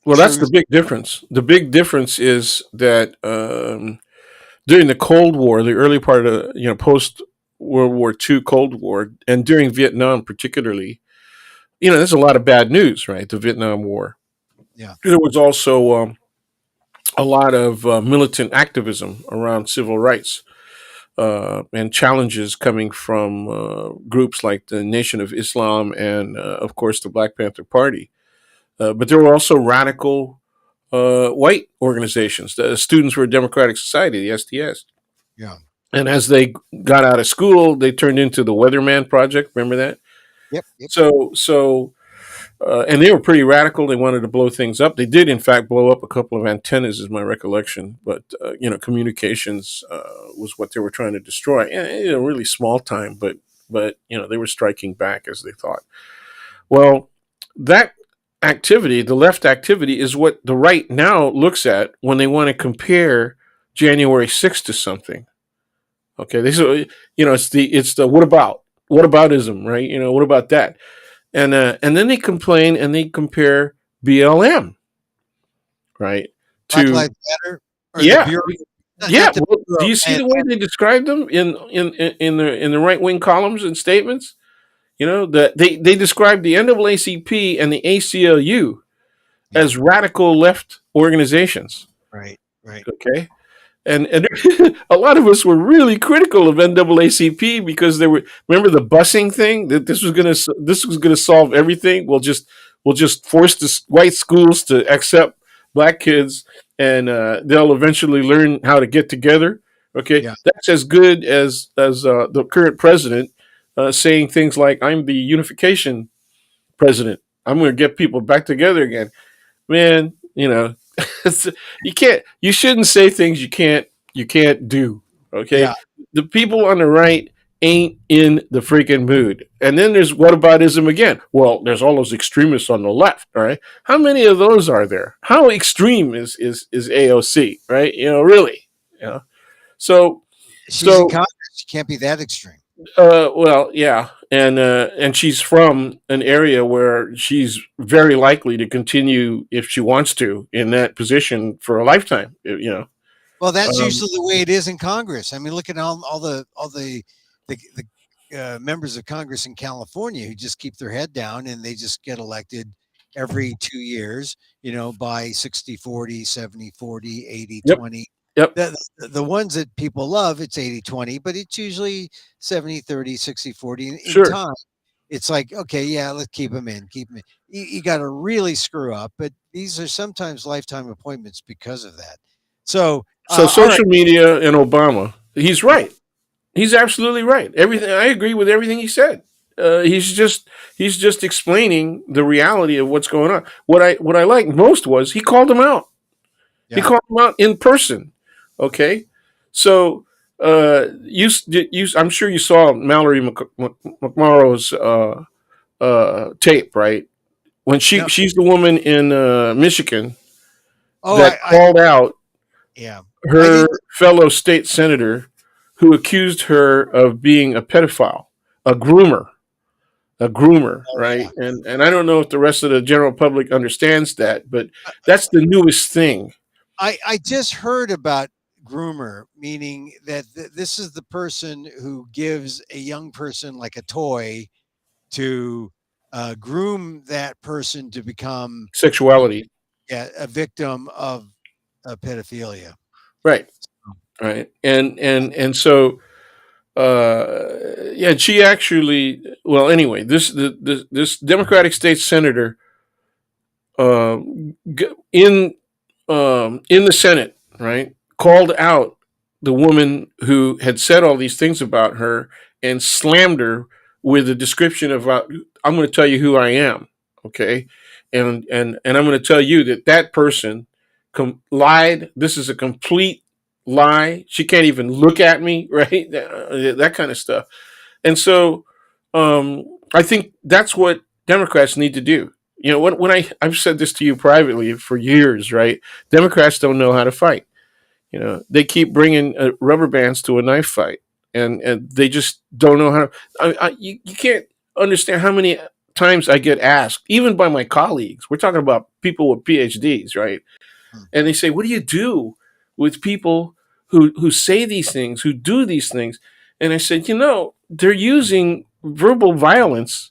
Well, that's the truth. big difference. The big difference is that during the Cold War, the early part of post World War II Cold War, and during Vietnam particularly, there's a lot of bad news, right? The Vietnam War. Yeah. There was also a lot of militant activism around civil rights. And challenges coming from groups like the Nation of Islam and, of course, the Black Panther Party. But there were also radical white organizations. The Students for a Democratic Society, the STS. Yeah. And as they got out of school, they turned into the Weatherman Project. Remember that? Yep. Yep. So And they were pretty radical. They wanted to blow things up. They did, in fact, blow up a couple of antennas, is my recollection. But communications was what they were trying to destroy. And, really small time, but they were striking back as they thought. Well, that activity, the left activity, is what the right now looks at when they want to compare January 6th to something. Okay, it's the whataboutism, right? What about that? And then they complain and they compare BLM, right? Black To Lives Matter or yeah, the Bureau. yeah. Not the Well, do Bureau, you see and the way they described them in the right wing columns and statements? That they described the NAACP and the ACLU yeah, as radical left organizations. right, right. Okay, and a lot of us were really critical of NAACP because they were, remember the busing thing, that this was gonna solve everything. We'll just force the white schools to accept black kids, and they'll eventually learn how to get together. Okay, Yeah. that's as good as the current president saying things like, "I'm the unification president. I'm going to get people back together again." Man, you shouldn't say things you can't do. Okay, Yeah. the people on the right ain't in the freaking mood. And then there's whataboutism again. Well, there's all those extremists on the left. All right, how many of those are there? How extreme is AOC? Right, really. Yeah. So She's in so Congress. She can't be that extreme. well, yeah, and she's from an area where she's very likely to continue, if she wants to, in that position for a lifetime. Well, that's Um, usually the way it is in Congress. I mean, look at all the members of Congress in California who just keep their head down and they just get elected every 2 years, by 60-40, 70-40, eighty yep, twenty. yep, The ones that people love, it's 80-20, but it's usually 70-30, 60-40. In sure. time, it's like, okay, yeah, let's keep them in. You got to really screw up, but these are sometimes lifetime appointments because of that. So, So all right. social media and Obama, he's Yeah. right. He's absolutely right. Everything, I agree with everything he said. He's just explaining the reality of what's going on. What I liked most was he called him out. He Yeah. called him out in person. Okay, so I'm sure you saw Mallory McMorrow's tape, right? When No. she's the woman in Michigan Oh, that called out yeah. I her didn't. fellow state senator who accused her of being a pedophile, a groomer, Oh, right? yeah. And I don't know if the rest of the general public understands that, but that's the newest thing. I just heard about groomer, meaning that this is the person who gives a young person like a toy to groom that person to become, uh, Sexuality, yeah, a victim of pedophilia. right? Right, and so yeah, she actually, well, anyway, this Democratic state senator in in the Senate, right, called out the woman who had said all these things about her and slammed her with a description of I'm going to tell you who I am, okay, and I'm going to tell you that person lied. This is a complete lie. She can't even look at me, right? That kind of stuff. And so I think that's what Democrats need to do. When I've said this to you privately for years, right? Democrats don't know how to fight. They keep bringing rubber bands to a knife fight, and they just don't know how to. You can't understand how many times I get asked, even by my colleagues. We're talking about people with PhDs, right? Hmm. And they say, "What do you do with people who say these things, who do these things?" And I said, they're using verbal violence,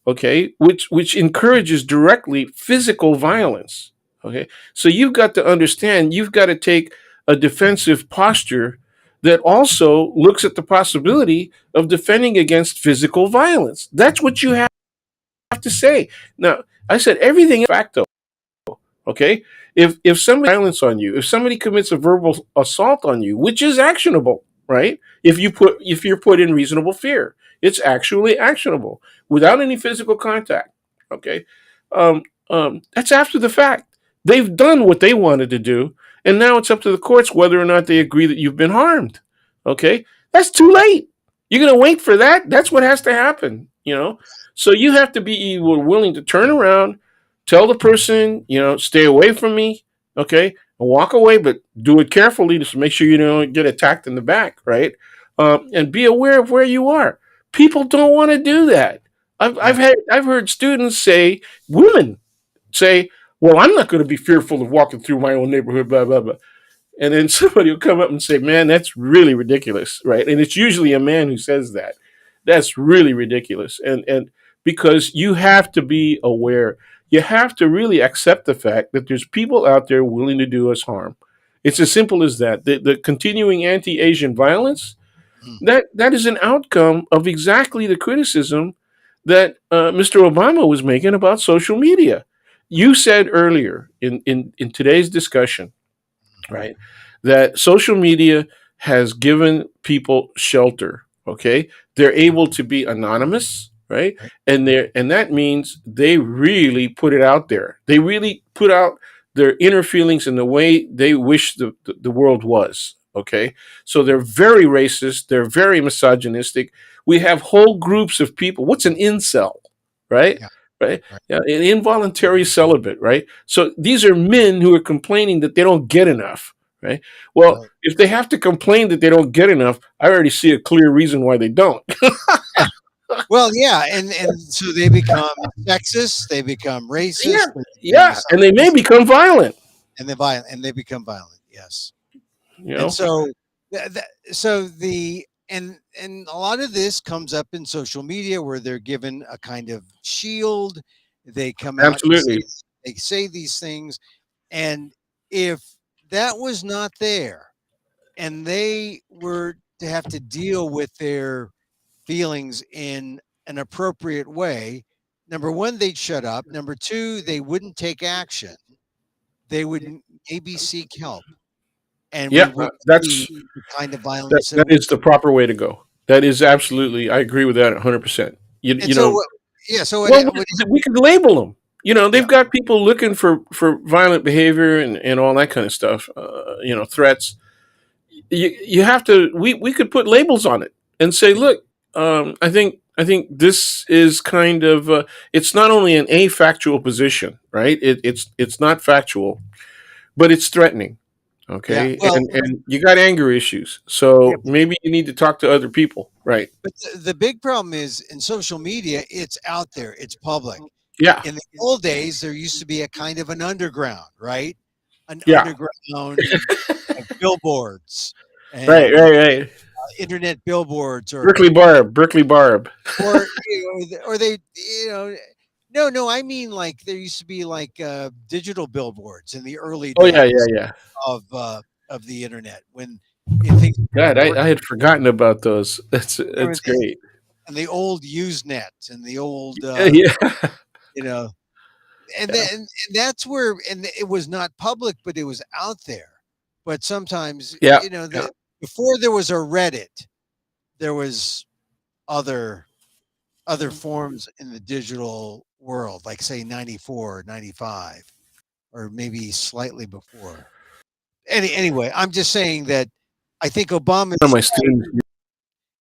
okay, which encourages directly physical violence. Okay, so you've got to understand, you've got to take a defensive posture that also looks at the possibility of defending against physical violence. That's what you have to say. Now, I said everything is facto. Okay, if somebody violence on you, if somebody commits a verbal assault on you, which is actionable, right? If you're put in reasonable fear, it's actually actionable without any physical contact. Okay, um, that's after the fact. They've done what they wanted to do, and now it's up to the courts whether or not they agree that you've been harmed. Okay, that's too late. You're going to wait for that. That's what has to happen. So you have to be either willing to turn around, tell the person, stay away from me, okay, and walk away, but do it carefully to make sure you don't get attacked in the back, right? And be aware of where you are. People don't want to do that. I've heard students say, women say, "Well, I'm not going to be fearful of walking through my own neighborhood." Blah blah blah. And then somebody will come up and say, "Man, that's really ridiculous," right? And it's usually a man who says that. That's really ridiculous, and because you have to be aware, you have to really accept the fact that there's people out there willing to do us harm. It's as simple as that. The continuing anti-Asian violence, Hmm. that is an outcome of exactly the criticism that Mr. Obama was making about social media. You said earlier in today's discussion, right, that social media has given people shelter. Okay, they're able to be anonymous, right, Right. and that means they really put it out there. They really put out their inner feelings in the way they wish the world was. Okay, so they're very racist. They're very misogynistic. We have whole groups of people. What's an incel, right? Yeah. Right? Right. Yeah, an involuntary celibate, right? So these are men who are complaining that they don't get enough, right? Well, Right. if they have to complain that they don't get enough, I already see a clear reason why they don't. Well, yeah, and so they become sexist, they become Yeah, racist, they become yeah, and they may misogynistic, become violent. and they violent, and they become violent. Yes, You and know, so, so the and a lot of this comes up in social media where they're given a kind of shield. They come out and say absolutely. they say these things, and if that was not there, and they were to have to deal with their feelings in an appropriate way, number one, they'd shut up. Number two, they wouldn't take action. They would maybe seek help, and we Yeah, wouldn't see that's the kind of that. violence that That is the proper way to go. That is absolutely. I agree with that 100%. You and you so know, yeah, so well, what we could label them. yeah, They've got people looking for violent behavior and all that kind of stuff. Threats. You have to. We could put labels on it and say, look, I think this is kind of. It's not only an factual position, right? It's not factual, but it's threatening. yeah, Okay, well, and you got anger issues, yeah, so maybe you need to talk to other people, right? but the big problem is in social media, it's out there, it's public. Yeah, In the old days, there used to be a kind of an underground, right? An yeah, underground of billboards right, and right, right. internet billboards, Berkeley Barb. or or they no, I mean, like, there used to be like digital billboards in the early Oh yeah, yeah, days yeah. of uh of the internet when things God, were I had forgotten about those. That's there were that's great. and the old Usenet and the old Yeah, yeah, you know and yeah. then and that's where and it was not public, but it was out there. But sometimes, Yeah. Yeah. that before there was a Reddit, there was other forms in the digital world, like say 94, 95, or maybe slightly before. Anyway, I'm just saying that I think One of Obama's my students.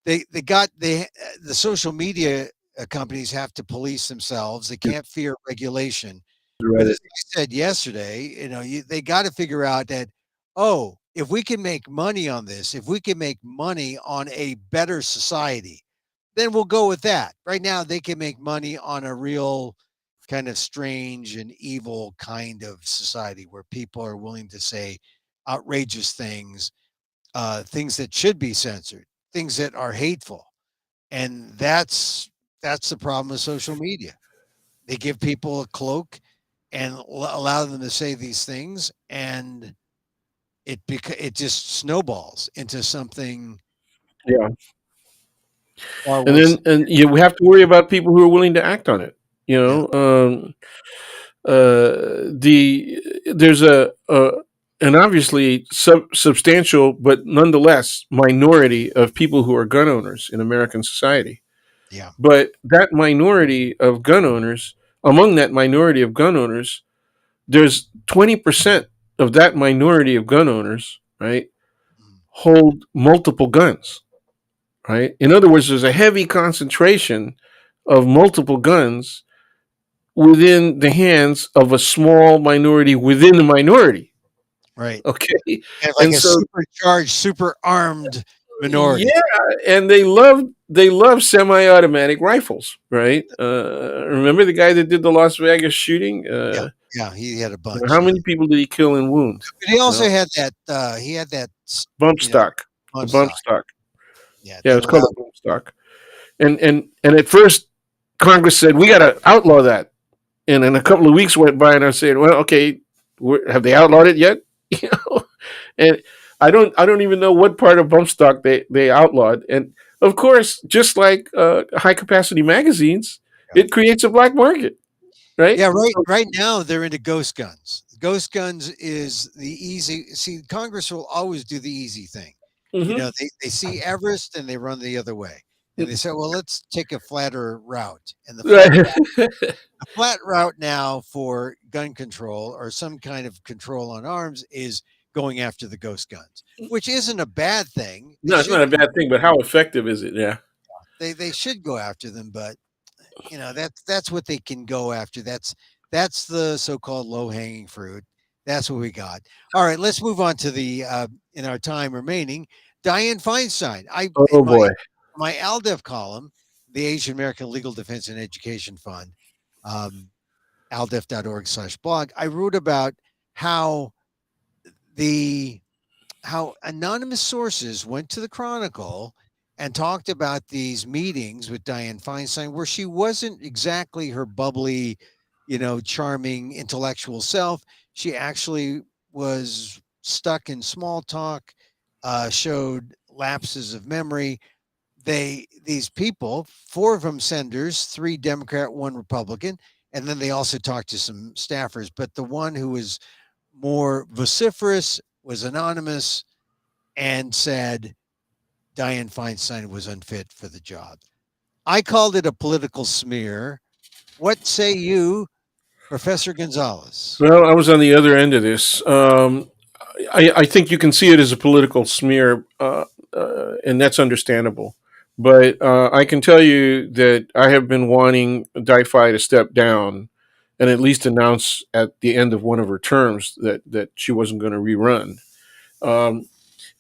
the social media companies have to police themselves. They can't fear regulation. But Read as it. you said yesterday, they got to figure out that, oh, if we can make money on this, if we can make money on a better society, then we'll go with that. Right now, they can make money on a real kind of strange and evil kind of society where people are willing to say outrageous things, things that should be censored, things that are hateful, and that's the problem with social media. They give people a cloak and allow them to say these things, and it just snowballs into something Yeah, far and worse. then we have to worry about people who are willing to act on it. You Yeah, know, there's an obviously substantial but nonetheless minority of people who are gun owners in American society. yeah, But that minority of gun owners among that minority of gun owners, there's 20% of that minority of gun owners, right, hold multiple guns, right? In other words, there's a heavy concentration of multiple guns within the hands of a small minority within the minority. Right. Okay. And like And a so, supercharged, super armed minority. yeah, and they love semi-automatic rifles, right? Remember the guy that did the Las Vegas shooting? Yeah. Yeah. He had a bunch. How Yeah. many people did he kill and wound? But he also No, had that, he had that, bump you know, stock. The bump bump stock. stock. Yeah. Yeah, That it's called allowed. a bump stock. And at first, Congress said we got to outlaw that. And then a couple of weeks went by, and I said, "Well, okay, have they outlawed it yet?" You know, and I don't even know what part of bump stock they outlawed. And of course, just like high capacity magazines, Yeah. it creates a black market, right? Yeah, right now they're into ghost guns. Ghost guns is the easy. See, Congress will always do the easy thing. Mm-hmm. They see Everest and they run the other way. And they say, well, let's take a flatter route. And Right. the flat route now for gun control or some kind of control on arms is going after the ghost guns, which isn't a bad thing. They No, it's not should a bad thing, but how effective is it? Yeah. they should go after them, but that's what they can go after. That's the so-called low-hanging fruit. That's what we got. All right, let's move on to the in our time remaining, Dianne Feinstein. I Oh in boy. my ALDEF column, the Asian American Legal Defense and Education Fund, um, aldef.org/blog, I wrote about how the how anonymous sources went to the Chronicle and talked about these meetings with Dianne Feinstein where she wasn't exactly her bubbly, charming intellectual self. She actually was stuck in small talk, showed lapses of memory. These people, four of them senators, three Democrat, one Republican, and then they also talked to some staffers. But the one who was more vociferous was anonymous and said Dianne Feinstein was unfit for the job. I called it a political smear. What say you, Professor Gonzales? Well, I was on the other end of this. I think you can see it as a political smear, and that's understandable. But I can tell you that I have been wanting Di-Fi to step down and at least announce at the end of one of her terms that she wasn't going to rerun. Um,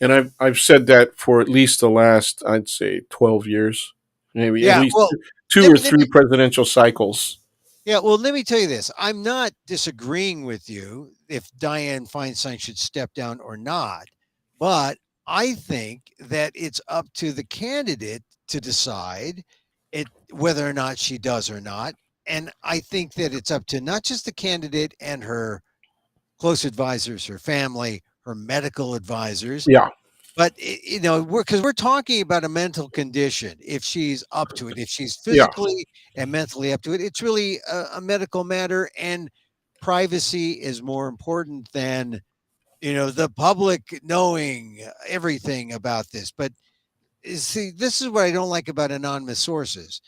and I've said that for at least the last, I'd say, 12 years, maybe at Yeah, least well, two let or me, let me three presidential cycles. yeah, well, let me tell you this. I'm not disagreeing with you if Dianne Feinstein should step down or not, but I think that it's up to the candidate to decide whether or not she does or not. And I think that it's up to not just the candidate and her close advisors, her family, her medical advisors, Yeah, but we're talking about a mental condition. If she's up to it, if she's yeah. physically and mentally up to it, it's really a medical matter, and privacy is more important than the public knowing everything about this. But see, this is what I don't like about anonymous sources.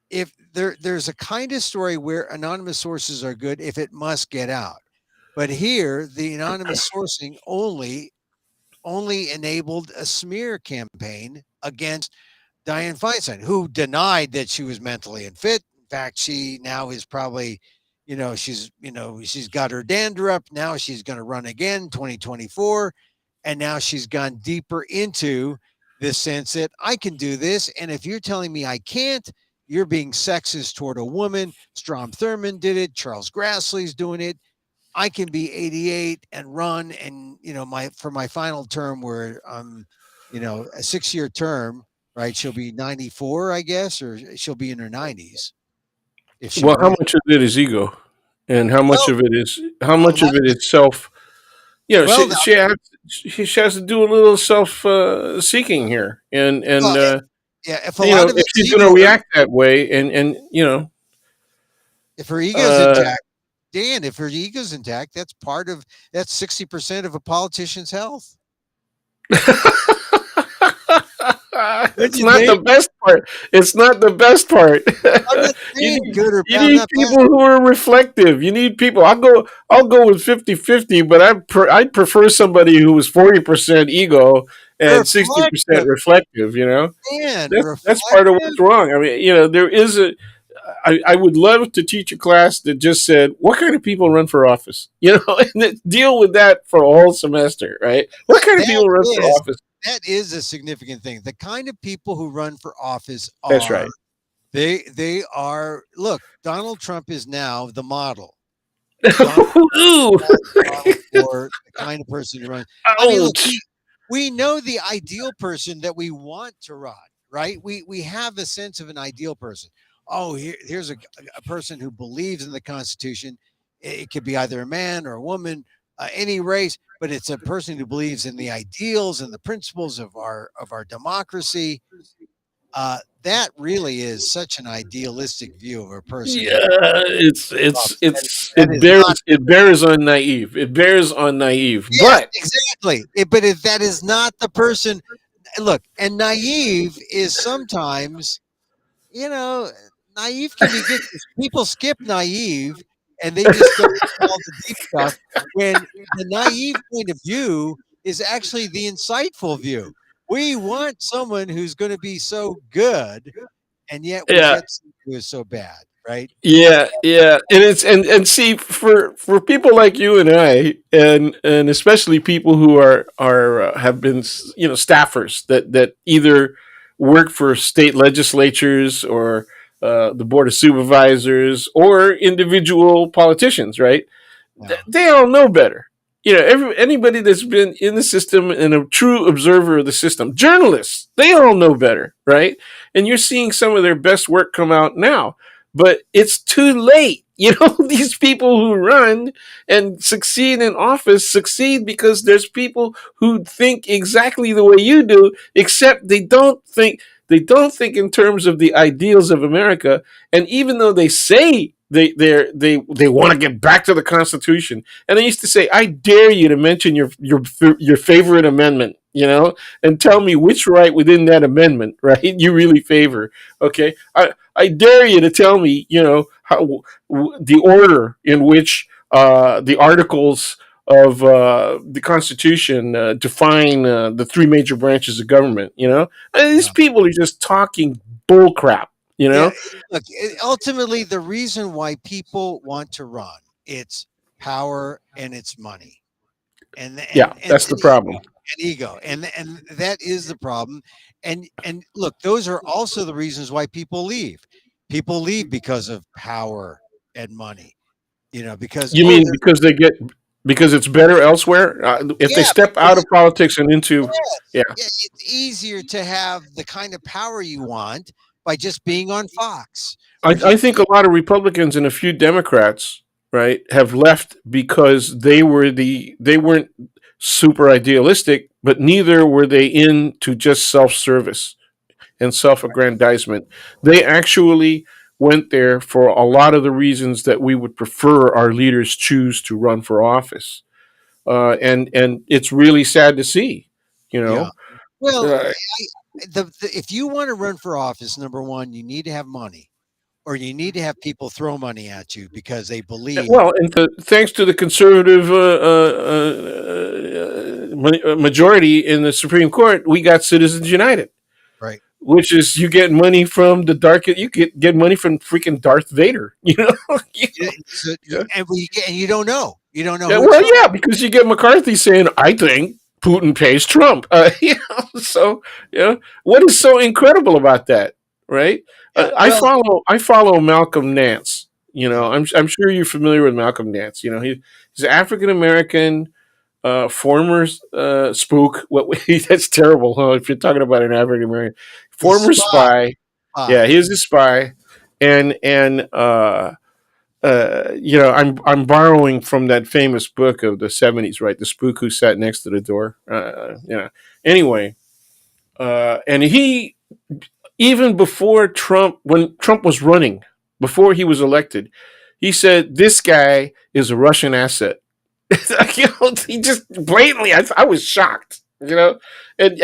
If there's a kind of story where anonymous sources are good if it must get out, but here the anonymous sourcing only enabled a smear campaign against Dianne Feinstein, who denied that she was mentally unfit. In fact, she now is probably, she's got her dander up. Now she's going to run again 2024. And now she's gone deeper into this sense that I can do this. And if you're telling me I can't, you're being sexist toward a woman. Strom Thurmond did it. Charles Grassley's doing it. I can be 88 and run, and for my final term, where a 6-year term, right? She'll be 94, I guess, or she'll be in her 90s if she Well, how wins. much of it is ego, and how much Well, of it is how a much lot. of it is self? Well, She has to do a little self seeking here, and well, yeah. If a lot of if it's she's going to ego, react that way, and if her ego's uh, intact, Dan, if her ego's intact, that's 60% of a politician's health. What'd It's you not think? the best part. It's not the best part. I'm not you saying need good or you bad. I'm need not bad. people who are reflective. You need people. I'll go with 50-50, but I'd prefer somebody who was 40% ego and 60% Reflective, reflective. man. That's part of Reflective. what's wrong. I mean, there is a. I would love to teach a class that just said, what kind of people run for office? And deal with that for a whole semester, right? What kind of That people run for is office? that is a significant thing. The kind of people who run for office That's are right. they are. Look, Donald Trump is now the model. Donald Ooh. model for the kind of person who runs. I mean, look, Ouch. we know the ideal person that we want to run, right? We have a sense of an ideal person. Oh, here's a person who believes in the Constitution. It could be either a man or a woman, any race, but it's a person who believes in the ideals and the principles of our democracy. That really is such an idealistic view of a person Yeah, who it's that, it's it's that it is bears not. it bears on naive. It bears on naive. Yeah, But exactly. But if that is not the person, look, and naive is sometimes, you know, naive can be good 'cause people skip naive and they just go to all the deep stuff when the naive point of view is actually the insightful view. We want someone who's going to be so good, and yet we yeah, get someone who is so bad, right? yeah, and it's and see for people like you and I, and especially people who are have been staffers that either work for state legislatures or the board of supervisors or individual politicians, right? Yeah. They all know better. Anybody that's been in the system and a true observer of the system, journalists, they all know better, right? And you're seeing some of their best work come out now, but it's too late. These people who run and succeed in office succeed because there's people who think exactly the way you do, except they don't think in terms of the ideals of America. And even though they say they want to get back to the Constitution, and I used to say, I dare you to mention your favorite amendment, and tell me which right within that amendment, right, you really favor. Okay, I dare you to tell me, how the order in which the articles of the Constitution define the three major branches of government. These Yeah. people are just talking bull crap. You Yeah, know, look, ultimately, the reason why people want to run, it's power and it's money, and yeah, and and, that's the and problem. ego, and that is the problem. And look, those are also the reasons why people leave. People leave because of power and money. Because You oh, mean they're because it's better elsewhere? If they yeah, step out because of politics and into, yes, yeah, yeah, it's easier to have the kind of power you want by just being on Fox or I just think a lot of Republicans and a few Democrats, right, have left because they weren't super idealistic, but neither were they into just self service and self aggrandizement. They actually went there for a lot of the reasons that we would prefer our leaders choose to run for office. And it's really sad to see, you yeah. know. Well, Uh, if you want to run for office, number one, you need to have money, or you need to have people throw money at you because they believe. well, and thanks to the conservative majority in the Supreme Court, we got Citizens United, Right. which is you get money from you get money from freaking Darth Vader. Yeah. And you don't know. You don't know Yeah, who it's well, from. yeah, because you get McCarthy saying, "I think Putin pays Trump." So what is so incredible about that, right? Yeah. I Well, follow Malcolm Nance. yeah. I'm sure you're familiar with Malcolm Nance. He's African American, former spook. That's terrible, huh? If you're talking about an African American He's former spy, yeah, spy. he was a spy, and I'm borrowing from that famous book of the '70s, right? The Spook Who Sat Next to the Door. Anyway, and he even before Trump, when Trump was running, before he was elected, he said this guy is a Russian asset. He just blatantly. I was shocked. you know, and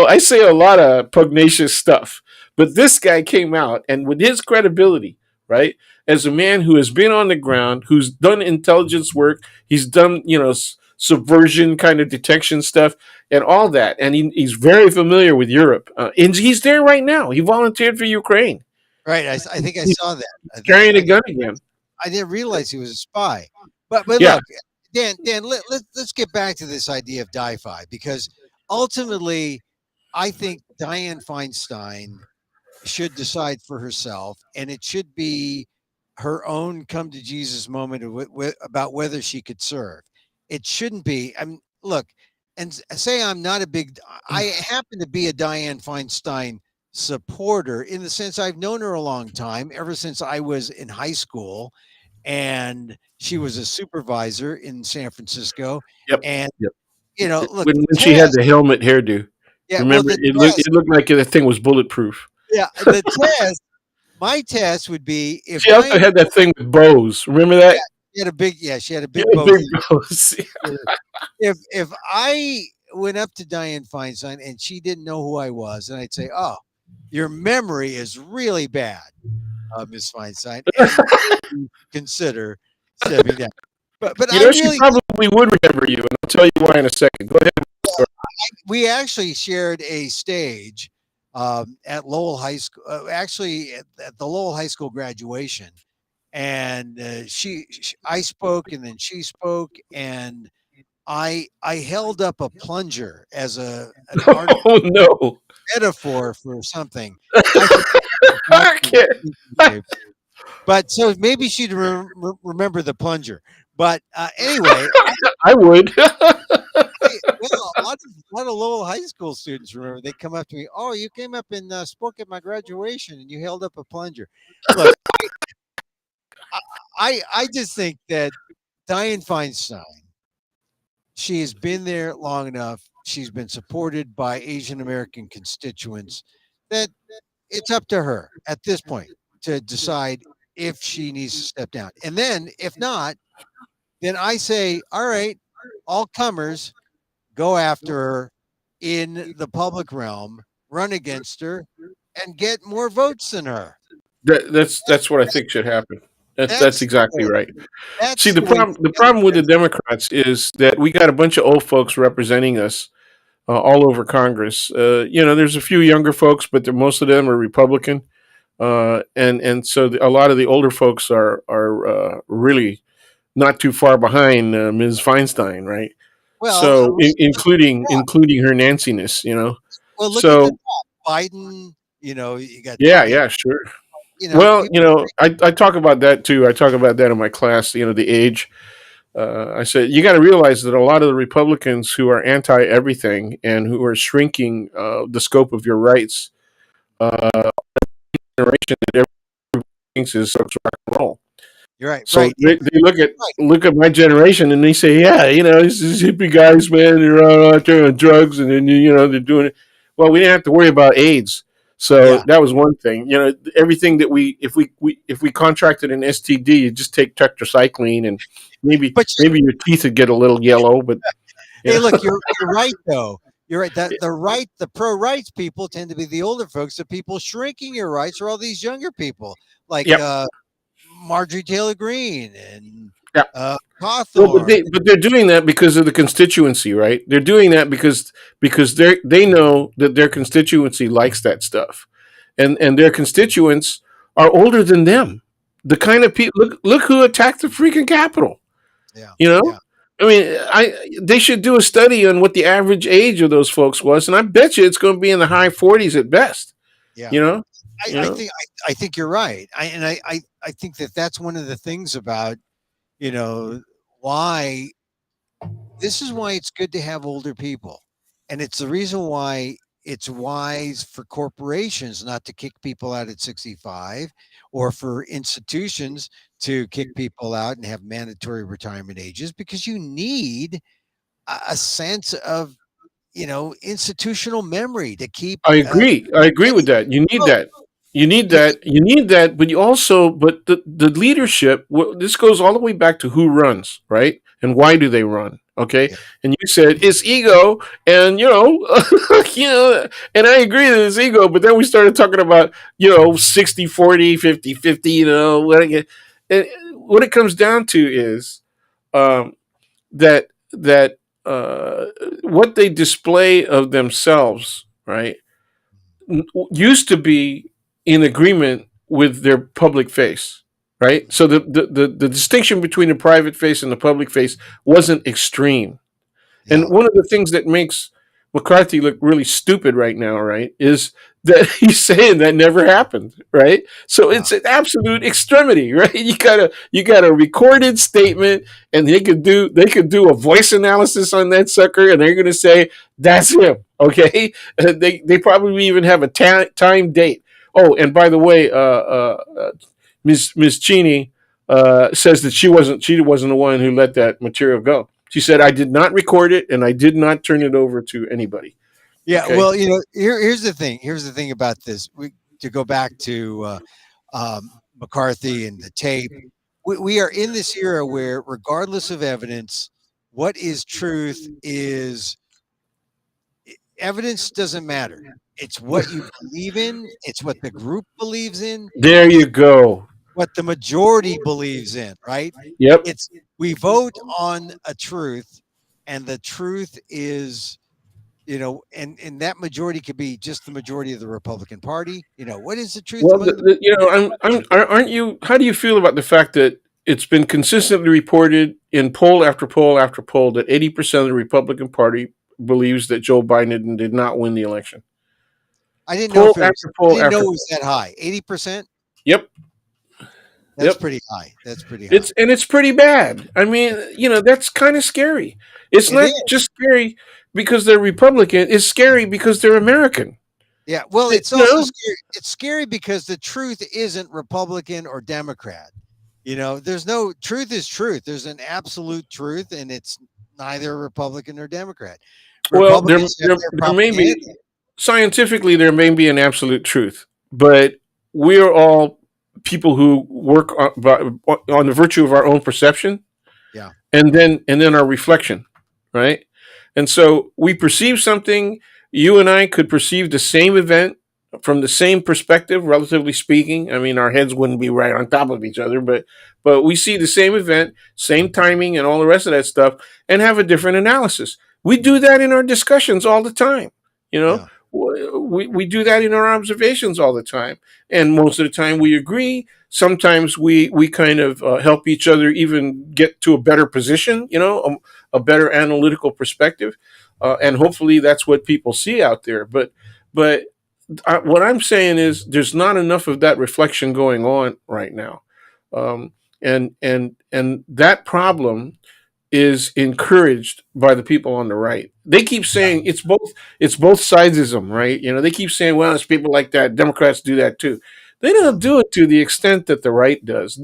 I say a lot of pugnacious stuff, but this guy came out and with his credibility, right, as a man who has been on the ground, who's done intelligence work, he's done subversion kind of detection stuff and all that, and he's very familiar with Europe, and he's there right now. He volunteered for Ukraine. Right. I think I He's saw that. carrying a gun again. I didn't realize he was a spy. But Yeah. look, Dan, let's get back to this idea of DIFI, because ultimately, I think Dianne Feinstein should decide for herself, and it should be her own come to Jesus moment about whether she could serve. It shouldn't be. Look, and say I'm not a big. I happen to be a Dianne Feinstein supporter in the sense I've known her a long time, ever since I was in high school, and she was a supervisor in San Francisco. Yep. And Yep. look, When the she had test, the helmet hairdo. yeah, well, Remember, the it test, looked like the thing was bulletproof. yeah, the test. My test would be if She also Diane, had that thing with bows. Remember that? she had a big, yeah, she had a She big had bow. big bows. If I went up to Dianne Feinstein and she didn't know who I was, and I'd say, "Oh, your memory is really bad, Miss Feinstein, and consider stepping down." But I She really, probably would remember you, and I'll tell you why in a second. Go ahead. we actually shared a stage at Lowell High School, actually at the Lowell High School graduation, and I spoke, and then she spoke, and I held up a plunger as an art Oh no! metaphor for something. I forget I can't. but so maybe she'd remember the plunger. But anyway, I would. well, a lot of Lowell High School students remember. They come up to me, "Oh, you came up and spoke at my graduation, and you held up a plunger." Look, I just think that Dianne Feinstein, she has been there long enough. She's been supported by Asian American constituents that it's up to her at this point to decide if she needs to step down. And then if not, then I say, all right, all comers go after her in the public realm, run against her, and get more votes than her. That's what I think should happen. That's That's exactly right. See, that's the the way. problem with the Democrats is that we got a bunch of old folks representing us all over Congress. There's a few younger folks, but most of them are Republican, and so a lot of the older folks are really not too far behind Ms. Feinstein, right? Well, So, including her Nanciness, well, look at the So, top. Biden. You got yeah, Biden. yeah, sure. Well, People. I talk about that too. I talk about that in my class. The age. I said you got to realize that a lot of the Republicans who are anti everything and who are shrinking the scope of your rights, generation that everyone thinks is rock and roll. You're right. So Right. they Right. look at my generation and they say, yeah, these hippie guys, man, they're out there on drugs, and then they're doing it. Well, we didn't have to worry about AIDS, so Yeah. that was one thing. Everything that if we contracted an STD, you just take tetracycline, and maybe But your teeth would get a little yellow. But hey, look, you're right though. You're right. The pro rights people tend to be the older folks. The people shrinking your rights are all these younger people, like Yep. Marjorie Taylor Greene and Yeah. Well, Cawthorn. but they're doing that because of the constituency, right? They're doing that because they know that their constituency likes that stuff, and their constituents are older than them. The kind of people look who attacked the freaking Capitol. Yeah. You know, Yeah. I mean, they should do a study on what the average age of those folks was, and I bet you it's going to be in the high 40s at best. Yeah. You know, I think you're right. I think that that's one of the things about why this is why it's good to have older people, and it's the reason why it's wise for corporations not to kick people out at 65, or for institutions to kick people out and have mandatory retirement ages, because you need a sense of institutional memory to keep I agree. I agree with any that. You need vote. that. You need You need that. You need that. But you also, but the leadership. This goes all the way back to who runs, right? And why do they run? Okay, Yeah. and you said it's ego, and you know, and I agree that it's ego. But then we started talking about 60-40, 50-50. And what it comes down to is um, that what they display of themselves, right, used to be in agreement with their public face, right? So the distinction between the private face and the public face wasn't extreme. Yeah. And one of the things that makes McCarthy look really stupid right now, right, is that he's saying that never happened, right? So Yeah. it's an absolute extremity, right? You got a recorded statement, and they could do a voice analysis on that sucker, and they're going to say that's him, okay? They probably even have a time date. Oh, and by the way, Ms. Cheney says that she wasn't the one who let that material go. She said, I did not record it and I did not turn it over to anybody. Yeah. Okay. Well, here's the thing. Here's the thing about this. To go back to McCarthy and the tape. We are in this era where, regardless of evidence, what is truth is evidence doesn't matter. It's what you believe in. It's what the group believes in. There you It's go. what the majority believes in, right? Yep. It's we vote on a truth, and the truth is, and that majority could be just the majority of the Republican Party. What is the truth Well, among the aren't you? How do you feel about the fact that it's been consistently reported in poll after poll after poll that 80% of the Republican Party believes that Joe Biden did not win the election? I didn't know Poll if it was. after I poll didn't know after it poll. was that high. 80%. Yep. That's Yep. pretty high. That's pretty high. It's pretty bad. I mean, that's kind of scary. It's It not is. just scary because they're Republican. It's scary because they're American. Yeah. Well, You it's also know, scary. It's scary because the truth isn't Republican or Democrat. There's no truth is truth. There's an absolute truth, and it's neither Republican or Democrat. well, there, Republicans have there their there may propaganda. be scientifically there may be an absolute truth, but we are all people who work on the virtue of our own perception Yeah. and then our reflection, right? And so we perceive something. You and I could perceive the same event from the same perspective, relatively speaking. I mean, our heads wouldn't be right on top of each other, but we see the same event, same timing, and all the rest of that stuff, and have a different analysis. We do that in our discussions all the time. You know, Yeah. we do that in our observations all the time, and most of the time we agree. Sometimes we kind of help each other even get to a better position, a better analytical perspective, and hopefully that's what people see out there. But what I'm saying is there's not enough of that reflection going on right now, um, and that problem is encouraged by the people on the right. They keep saying it's both sidesism, right? They keep saying, well, it's people like that. Democrats do that too. They Yeah. don't do it to the extent that the right does.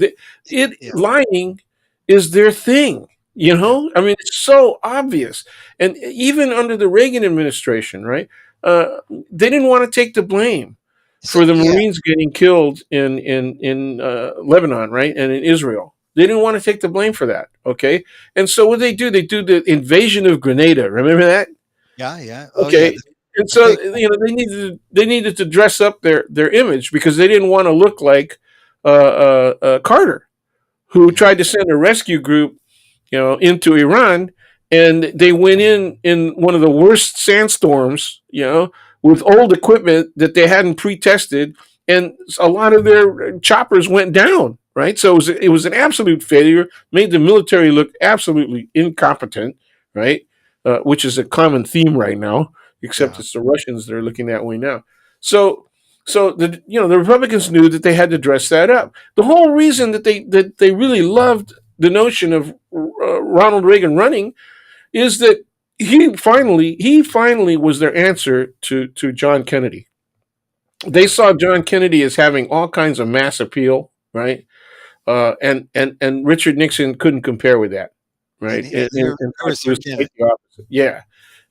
Yeah. Lying is their thing. Yeah. I mean, it's so obvious. And even under the Reagan administration, right? They didn't want to take the blame So, for the yeah. Marines getting killed in Lebanon, right, and in Israel. They didn't want to take the blame for that. Okay, and so what they do? They do the invasion of Grenada. Remember that? Yeah. Yeah. Oh, yeah. Okay, and The so fake. they needed to dress up their image because they didn't want to look like Carter, who Yeah. tried to send a rescue group, into Iran, and they went in one of the worst sandstorms, with old equipment that they hadn't pre-tested, and a lot of their choppers went down. Right, so it was an absolute failure. Made the military look absolutely incompetent. Right, which is a common theme right now, except Yeah. it's the Russians that are looking that way now. So the Republicans knew that they had to dress that up. The whole reason that they really loved the notion of Ronald Reagan running is that he finally was their answer to John Kennedy. They Yeah. saw John Kennedy as having all kinds of mass appeal, right? And Richard Nixon couldn't compare with that, And, right? and In there fact, was it their was tenant. quite the opposite. Yeah,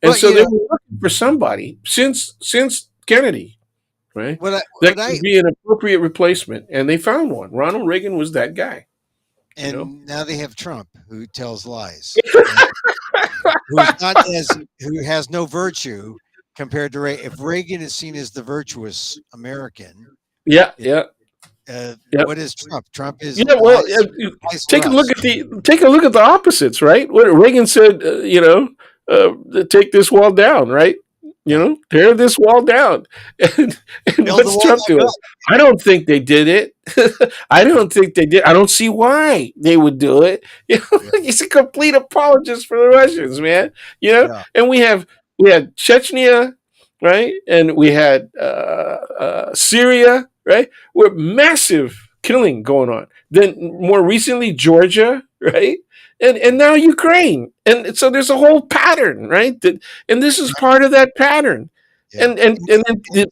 and Well, so they were looking for somebody since Kennedy, right? what I That what I could be an appropriate replacement, and they found one. Ronald Reagan was that guy. And now they have Trump, who tells lies, and who has no virtue compared to Reagan. If Reagan is seen as the virtuous American, Yeah, it, yeah, yeah. what is Trump? Trump is Yeah, well, lies for us. take a look at the opposites, right? What Reagan said, take this wall down, right? Yeah, Tear this wall down, and build the what's wall Trump back doing? up. I don't think they did it. I don't think they did. I don't see why they would do it. Yeah, He's a complete apologist for the Russians, man. yeah, And we had Chechnya, right, and we had Syria, right, with massive killing going on. Then more recently, Georgia, right, and now Ukraine, and so there's a whole pattern, right? And this is part of that pattern. yeah. And then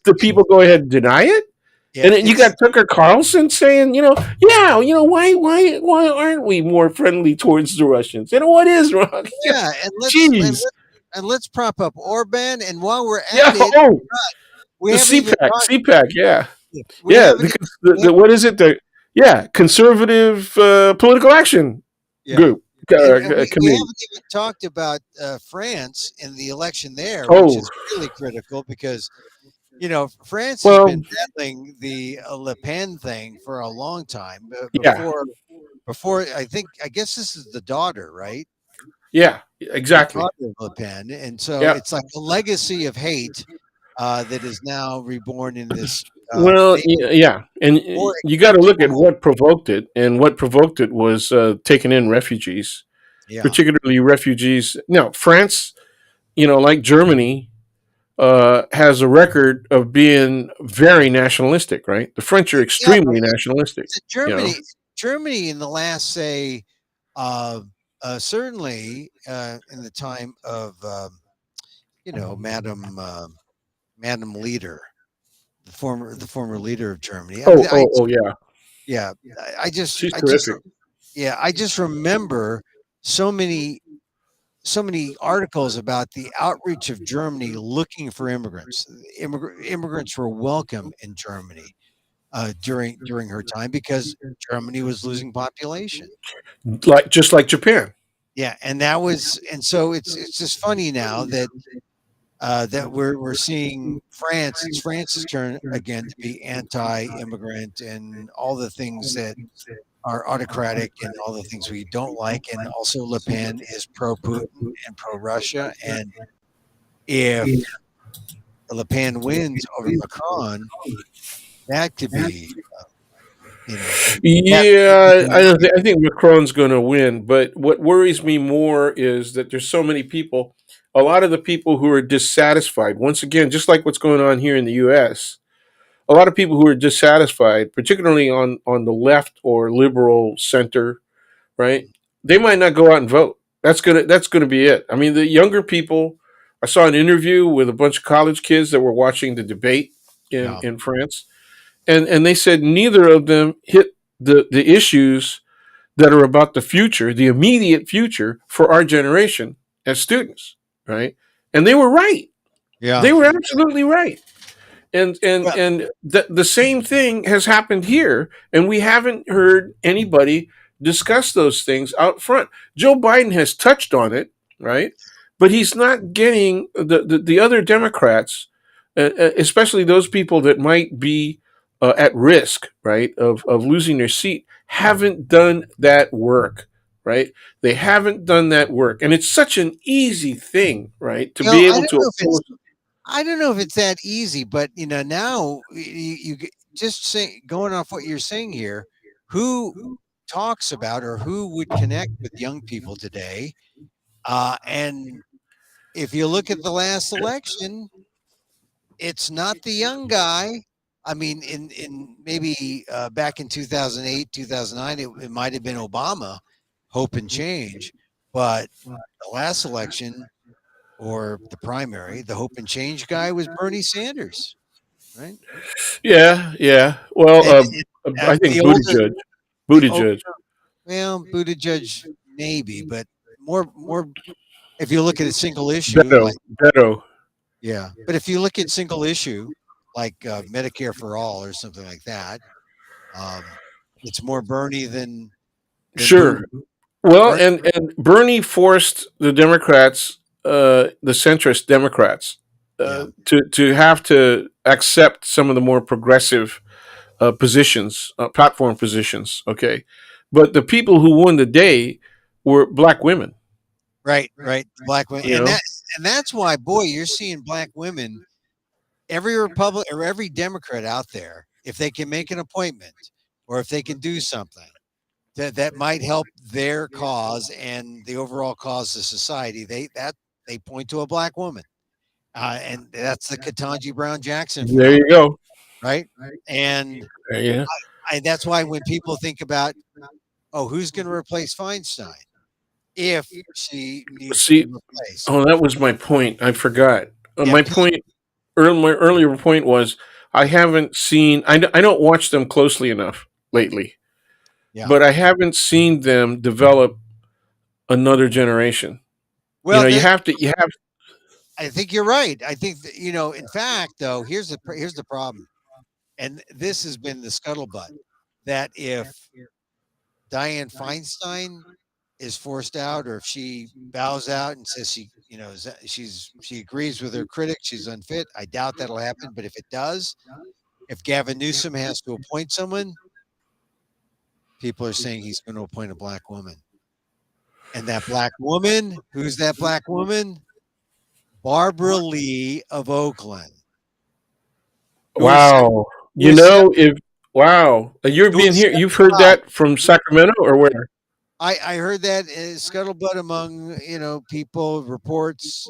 the people go ahead and deny it. Yeah, And then you got Tucker Carlson saying, yeah, why aren't we more friendly towards the Russians? What is wrong? yeah, and Jeez. let's prop up Orban. And while we're Yeah. at it, Oh, we the haven't even CPAC, talked. CPAC. Yeah. We Yeah. haven't. Because We haven't what is it? Conservative political action yeah. group And we committee. haven't even talked about France and the election there, which Oh, is really critical because France has well, been battling the Le Pen thing for a long time. yeah. Before I guess this is the daughter, right? Yeah. The Exactly. daughter of Le Pen, and so Yeah. it's like a legacy of hate that is now reborn in this Well, maybe yeah, and more you got to look at acceptable. what provoked it, and what provoked it was taking in refugees, Yeah, particularly refugees. Now, France, like Germany, has a record of being very nationalistic. Right? The French are yeah, but extremely nationalistic. You know. Germany in the last say uh, certainly in the time of Madam Leader, the former leader of Germany. I mean, Oh, yeah. yeah, She's I just terrific. yeah, I just remember so many so many articles about the outreach of Germany looking for immigrants. Immigrants were welcome in Germany during her time because Germany was losing population. Just like Japan. Yeah, and so it's just funny now that that we're seeing France. It's France's turn again to be anti-immigrant and all the things that are autocratic and all the things we don't like. And also, Le Pen is pro-Putin and pro-Russia. And if Le Pen wins over Macron, that could be, that could Yeah, be, I think Macron's going to win, but what worries me more is that there's so many people. A lot of the people who are dissatisfied, once again, just like what's going on here in the U.S., a lot of people who are dissatisfied, particularly on the left or liberal center, right? They might not go out and vote. That's gonna be it. I mean, the younger people. I saw an interview with a bunch of college kids that were watching the debate in yeah, in France, and they said neither of them hit the issues that are about the future, the immediate future for our generation as students, right? And they were right. yeah. They were absolutely right. And and Well, and the same thing has happened here, and we haven't heard anybody discuss those things out front. Joe Biden has touched on it, right? But he's not getting the other Democrats, especially those people that might be at risk, right, of losing their seat, haven't done that work, right? They haven't done that work, and it's such an easy thing, right, to be I able don't to know if oppose. it's that easy, but now just say going off what you're saying here, who talks about or who would connect with young people today? And if you look at the last election, it's not the young guy. I mean, in maybe back in 2008, 2009, it might have been Obama, hope and change. But the last election or the primary, the hope and change guy was Bernie Sanders, right? Yeah, yeah. Well, And I think the older, Buttigieg. the older, Buttigieg. well, Buttigieg maybe, but more. If you look at a single issue, Beto. like Beto. yeah, but if you look at single issue like Medicare for all or something like that, um, it's more Bernie than Then Sure. Bernie, Well, Bernie and Bernie forced the Democrats, the centrist Democrats, yeah, to have to accept some of the more progressive positions, platform positions. Okay, but the people who won the day were black women. right, the black women, You know, and that's why, boy, you're seeing black women. Every Republic or every Democrat out there, if they can make an appointment or if they can do something that might help their cause and the overall cause of society, they point to a black woman, and that's the Ketanji Brown Jackson there phenomenon, you go. right? And Yeah. that's why when people think about, oh, who's going to replace Feinstein if she needs to be See, replaced? oh, that was my point. I forgot. Yeah, My point, my earlier point was I haven't seen. I don't watch them closely enough lately, yeah. but I haven't seen them develop another generation. You Well, know, you have. I think you're right. I think that, in fact, though, here's the problem, and this has been the scuttlebutt that if Dianne Feinstein is forced out, or if she bows out and says she agrees with her critics, she's unfit. I doubt that'll happen, but if it does, if Gavin Newsom has to appoint someone, people are saying he's going to appoint a black woman, and that black woman, who's that black woman? Barbara Lee of Oakland, who is Wow. who You is know, if wow, you're who being is here. You've heard 75. that from Sacramento or where? I heard that scuttlebutt among people reports.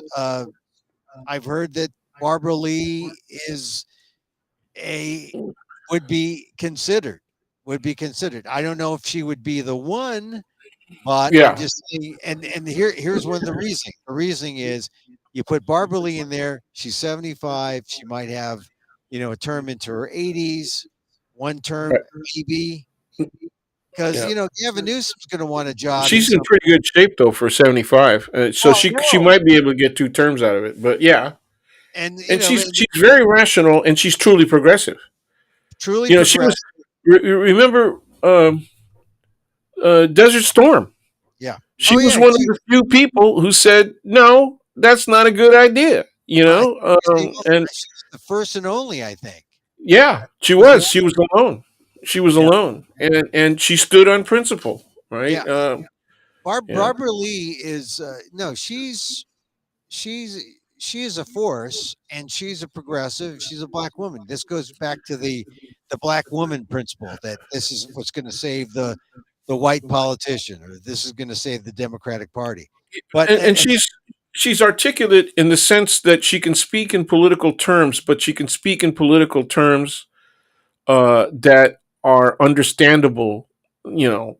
I've heard that Barbara Lee is a would be considered I don't know if she would be the one, but I'm Yeah. just saying. And here's one of the reasoning. The reasoning is you put Barbara Lee in there. She's 75. She might have a term into her 80s, one term Right. maybe. Because Yeah. Gavin Newsom's going to want a job at She's in some. pretty good shape though for 75. So Oh she no, might be able to get two terms out of it. But yeah, and and she's very rational and she's truly progressive. truly You know, she was. progressive. Remember Desert Storm? Yeah. She Oh was yeah. one of the few people who said no, that's not a good idea. You I think know, and she's the first and only. I think yeah, she was the was. She was alone. She was yeah alone, and she stood on principle, yeah. right? Yeah, Barbara Lee is no. She's she is a force, and she's a progressive. She's a black woman. This goes back to the black woman principle that this is what's going to save the white politician, or this is going to save the Democratic Party. But and she's articulate in the sense that she can speak in political terms, but she can speak in political terms that are understandable,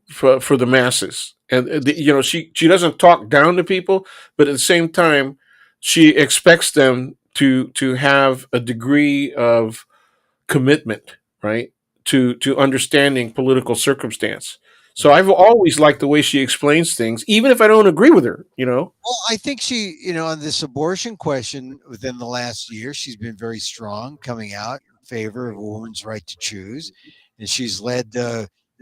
for the masses. And she doesn't talk down to people, but at the same time, she expects them to have a degree of commitment, right? To understanding political circumstance. So yeah. I've always liked the way she explains things, even if I don't agree with her. You know. Well, I think she, on this abortion question within the last year, she's been very strong coming out in favor of a woman's right to choose. And she's led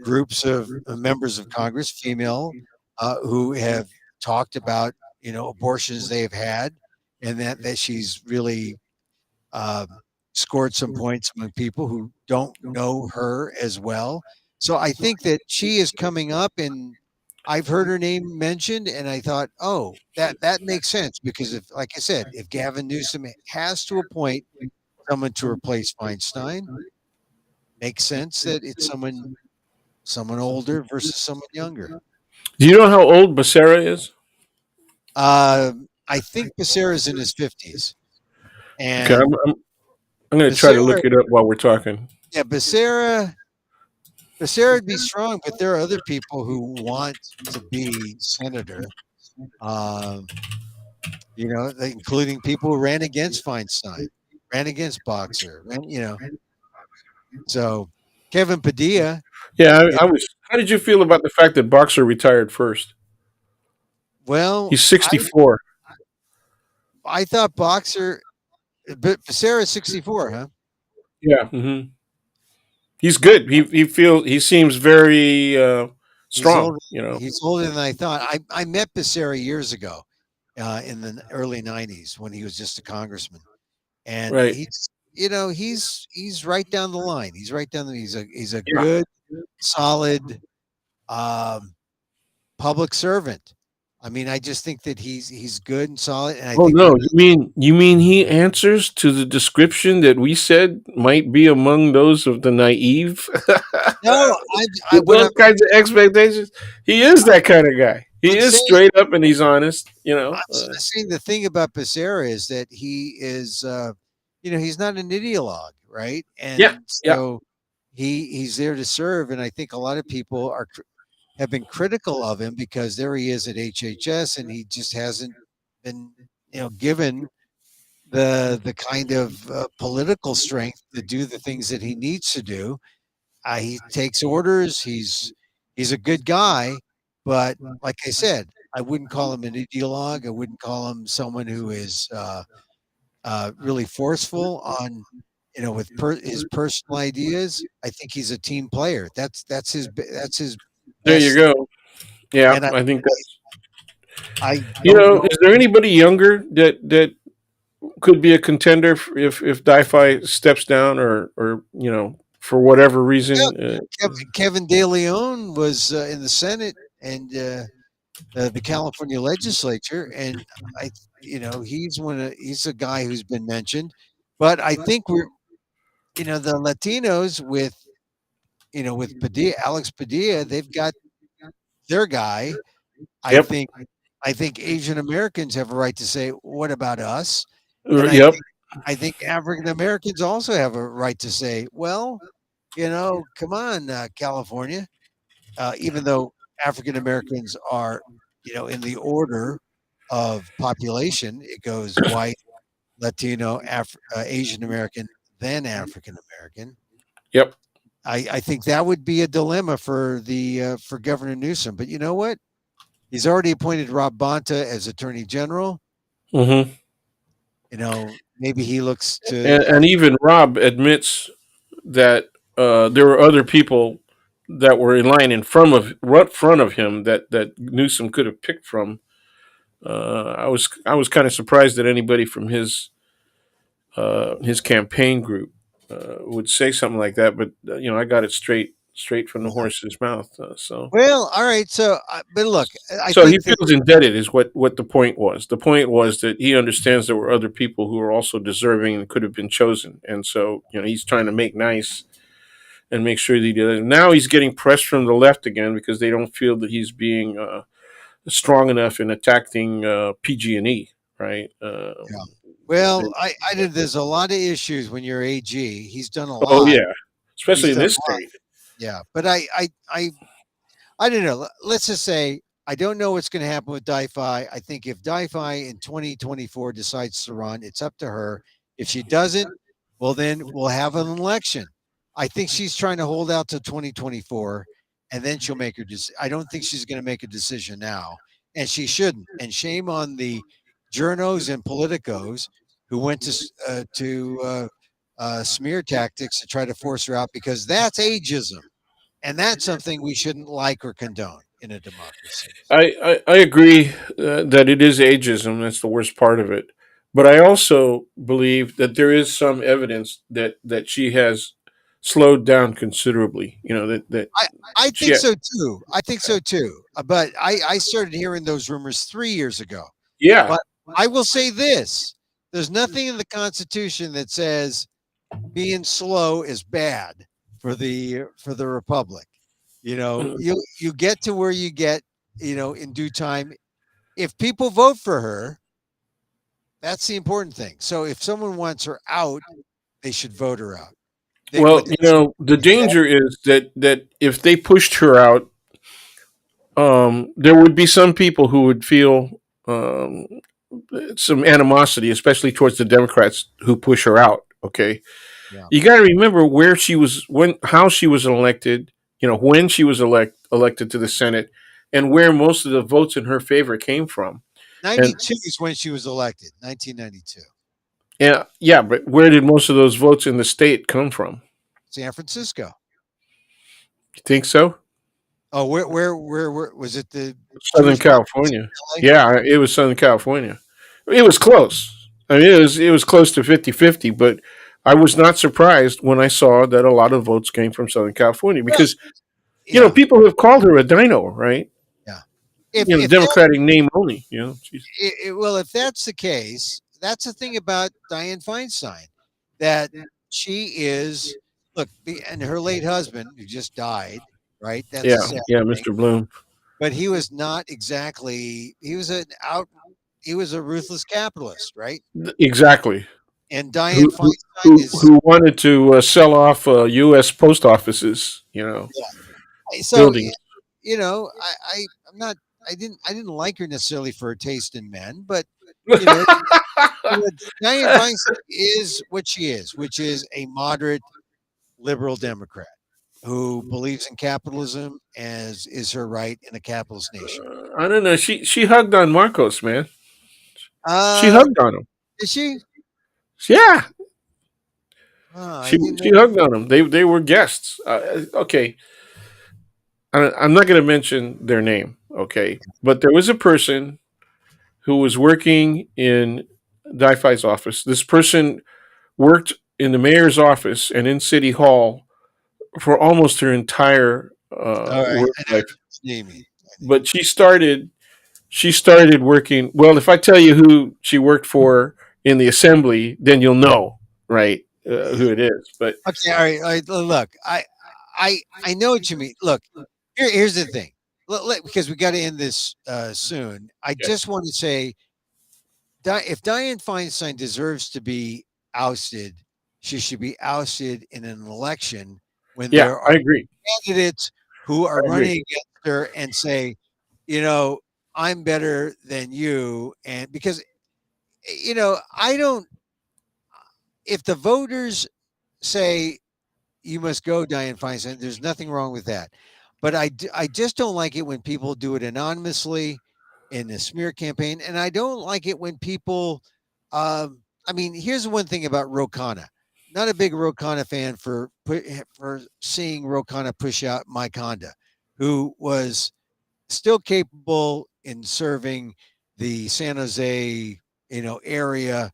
groups of members of Congress, female, who have talked about, abortions they've had, and that she's really um, scored some points among people who don't know her as well. So I think that she is coming up, and I've heard her name mentioned, and I thought, oh, that makes sense because if, like I said, if Gavin Newsom has to appoint someone to replace Feinstein, makes sense that it's someone older versus someone younger. Do you know how old Becerra is? I think Becerra's in his 50s, Okay, and I'm going to try to look Becerra, it up while we're talking. yeah, Becerra would be strong, but there are other people who want to be senator. Um, including people who ran against Feinstein, ran against Boxer, So Kevin Padilla, Yeah, it, I was. How did you feel about the fact that Boxer retired first? well, He's 64. I thought Boxer, but Becerra 64, huh? Yeah, he's good. He seems very He's strong. older. You know, He's older than I thought. I met Becerra years ago, in the early '90s when he was just a congressman, and right? he's right down the line. He's right down the. He's a Yeah. good, solid, um, public servant. I mean, I just think that he's good and solid, and I Oh think no, you mean he answers to the description that we said might be among those of the naive no, I with what those kinds of expectations? He is that kind of guy. He I'm is saying. straight up and he's honest. Saying the thing about Becerra is that he is, he's not an ideologue, right? Yeah, And yeah. so he's there to serve, and I think a lot of people have been critical of him because there he is at HHS, and he just hasn't been, given the kind of political strength to do the things that he needs to do. He takes orders. He's a good guy, but like I said, I wouldn't call him an ideologue. I wouldn't call him someone who is really forceful on, with his personal ideas. I think he's a team player. That's his There you best. go. Yeah, And I think that's. I don't know. Is there anybody younger that could be a contender if Di-Fi steps down or for whatever Yeah, reason? Kevin De Leon was in the Senate and the California legislature, and I, he's a guy who's been mentioned, but I think the Latinos with Padilla, Alex Padilla, they've got their guy. I Yep. think I think Asian Americans have a right to say, "What about us?" And Yep. I think African Americans also have a right to say, "Well, come on, California." Even though African Americans are, in the order of population, it goes white, Latino, Asian American, then African American. Yep. I think that would be a dilemma for Governor Newsom. But you know what? He's already appointed Rob Bonta as Attorney General. Hmm. Maybe he looks to And even Rob admits that there were other people that were in line right front of him that Newsom could have picked from. I was kind of surprised that anybody from his campaign group would say something like that, but I got it straight from the yeah. horse's mouth. So Well, all right. So, but look, I so he think that feels indebted is what the point was. The point was that he understands there were other people who were also deserving and could have been chosen, and so he's trying to make nice and make sure that he does. Now he's getting pressed from the left again because they don't feel that he's being strong enough in attacking PG&E, right? yeah. Well, I did. There's a lot of issues when you're AG. He's done a Oh lot. yeah, He's especially in done this a lot. state. Yeah, but I don't know. Let's just say I don't know what's going to happen with Di-Fi. I think if Di-Fi in 2024 decides to run, it's up to her. If she doesn't, well, then we'll have an election. I think she's trying to hold out to 2024, and then she'll make her decision. I don't think she's going to make a decision now, and she shouldn't. And shame on the journos and politicos who went to smear tactics to try to force her out because that's ageism. And that's something we shouldn't like or condone in a democracy. I agree that it is ageism. That's the worst part of it. But I also believe that there is some evidence that she has slowed down considerably. That I, I she, think so too. I think so too. But I started hearing those rumors 3 years ago. yeah. But I will say this: there's nothing in the Constitution that says being slow is bad for the republic. You get to where you get, in due time. If people vote for her, that's the important thing. So if someone wants her out, they should vote her out. Well, What the is that? danger is that if they pushed her out, there would be some people who would feel um, some animosity, especially towards the Democrats who push her out. Okay, Yeah. you got to remember where she was, how she was elected. When she was elected to the Senate, and where most of the votes in her favor came from. And 92 is when she was elected, 1992. yeah, but where did most of those votes in the state come from? San Francisco. You think so? Oh, where was it? The Southern Jewish population California. in LA? Yeah, it was Southern California. It was close. I mean, it was close to 50-50, but I was not surprised when I saw that a lot of votes came from Southern California Well, because yeah, people have called her a dino, right? yeah. If that Democratic name only. She's, well, if that's the case, that's the thing about Dianne Feinstein, that she is and her late husband who just died, right? That's yeah, a sad yeah, thing. Mr. Bloom. But he was not exactly. He was an out. He was a ruthless capitalist, right? Exactly. And Dianne Who who Feinstein who, is who wanted to sell off U.S. post offices? so. Buildings. I'm not. I didn't like her necessarily for her taste in men, but you know, Dianne Feinstein is what she is, which is a moderate liberal Democrat who believes in capitalism as is her right in a capitalist nation. I don't know. She hugged on Marcos, man. She Uh, hugged on him. is she? Yeah, I she didn't she know. hugged on him. They were guests. Okay, I'm not going to mention their name. Okay, but there was a person who was working in Di-Fi's office. This person worked in the mayor's office and in City Hall for almost her entire All right, work I know life. what you mean. But she started working. Well, if I tell you who she worked for in the assembly, then you'll know, right, who it is. But Okay, all right. Look, I know what you mean. Look, here's the thing. Because we got to end this soon. I okay. just want to say, if Dianne Feinstein deserves to be ousted, she should be ousted in an election when Yeah, there are I agree. candidates who are I agree. running against her and say, you know, I'm better than you, and because I don't. If the voters say you must go, Dianne Feinstein. There's nothing wrong with that. But I just don't like it when people do it anonymously in a smear campaign. And I don't like it when people, I mean, here's one thing about Ro Khanna. Not a big Ro Khanna fan for seeing Ro Khanna push out Mike Honda, who was still capable in serving the San Jose, area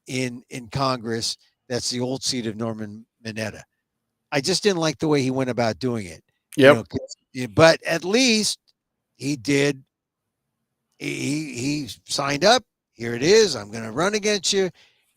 in Congress. That's the old seat of Norman Mineta. I just didn't like the way he went about doing it. You Yep. know, but at least he did. He signed up. Here it is. I'm going to run against you,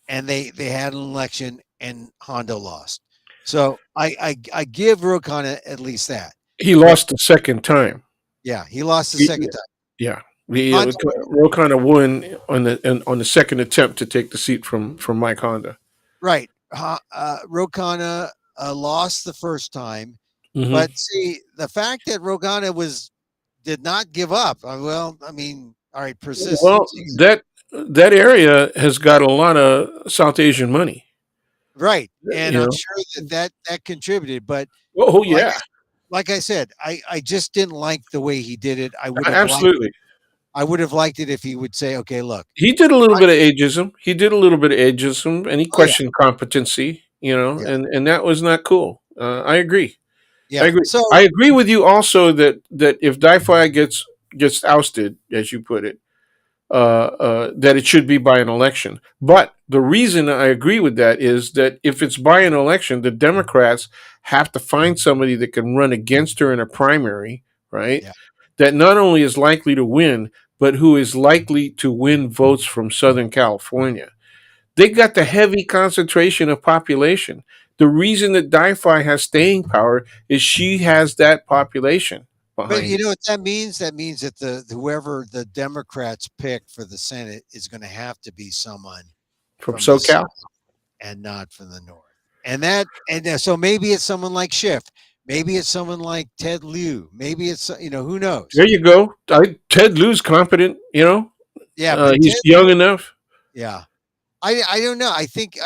and they had an election, and Hondo lost. So I give Rokana at least that. He But lost the second time. yeah, he lost the He, second time. yeah. The Hondo, Ro kind of won on the second attempt to take the seat from Mike Honda. right? Rokana lost the first time, Hmm. but see the fact that Rogana did not give up. Well, I mean, all right, Well, persistence. that area has got a lot of South Asian money. Right, and You I'm know. sure that contributed. But Oh like yeah, like I said, I just didn't like the way he did it. absolutely. I would have liked it if he would say, okay, look, He did a little I, bit of ageism. He did a little bit of ageism, and he oh yeah, questioned competency. yeah, And that was not cool. I agree. I yeah. agree. I So, agree with you also that if Di-Fi gets ousted, as you put it, that it should be by an election. But the reason I agree with that is that if it's by an election, the Democrats have to find somebody that can run against her in a primary, right? yeah. That not only is likely to win, but who is likely to win votes from Southern California. They got the heavy concentration of population. The reason that Di-Fi has staying power is she has that population But behind you it. know what that means? That means that the whoever the Democrats pick for the Senate is going to have to be someone From from the SoCal. South and not from the North. So maybe it's someone like Schiff. Maybe it's someone like Ted Lieu. Maybe it's who knows. There you go. Ted Lieu's competent. Yeah, but He's Ted young Lieu, enough. yeah. I don't know. I think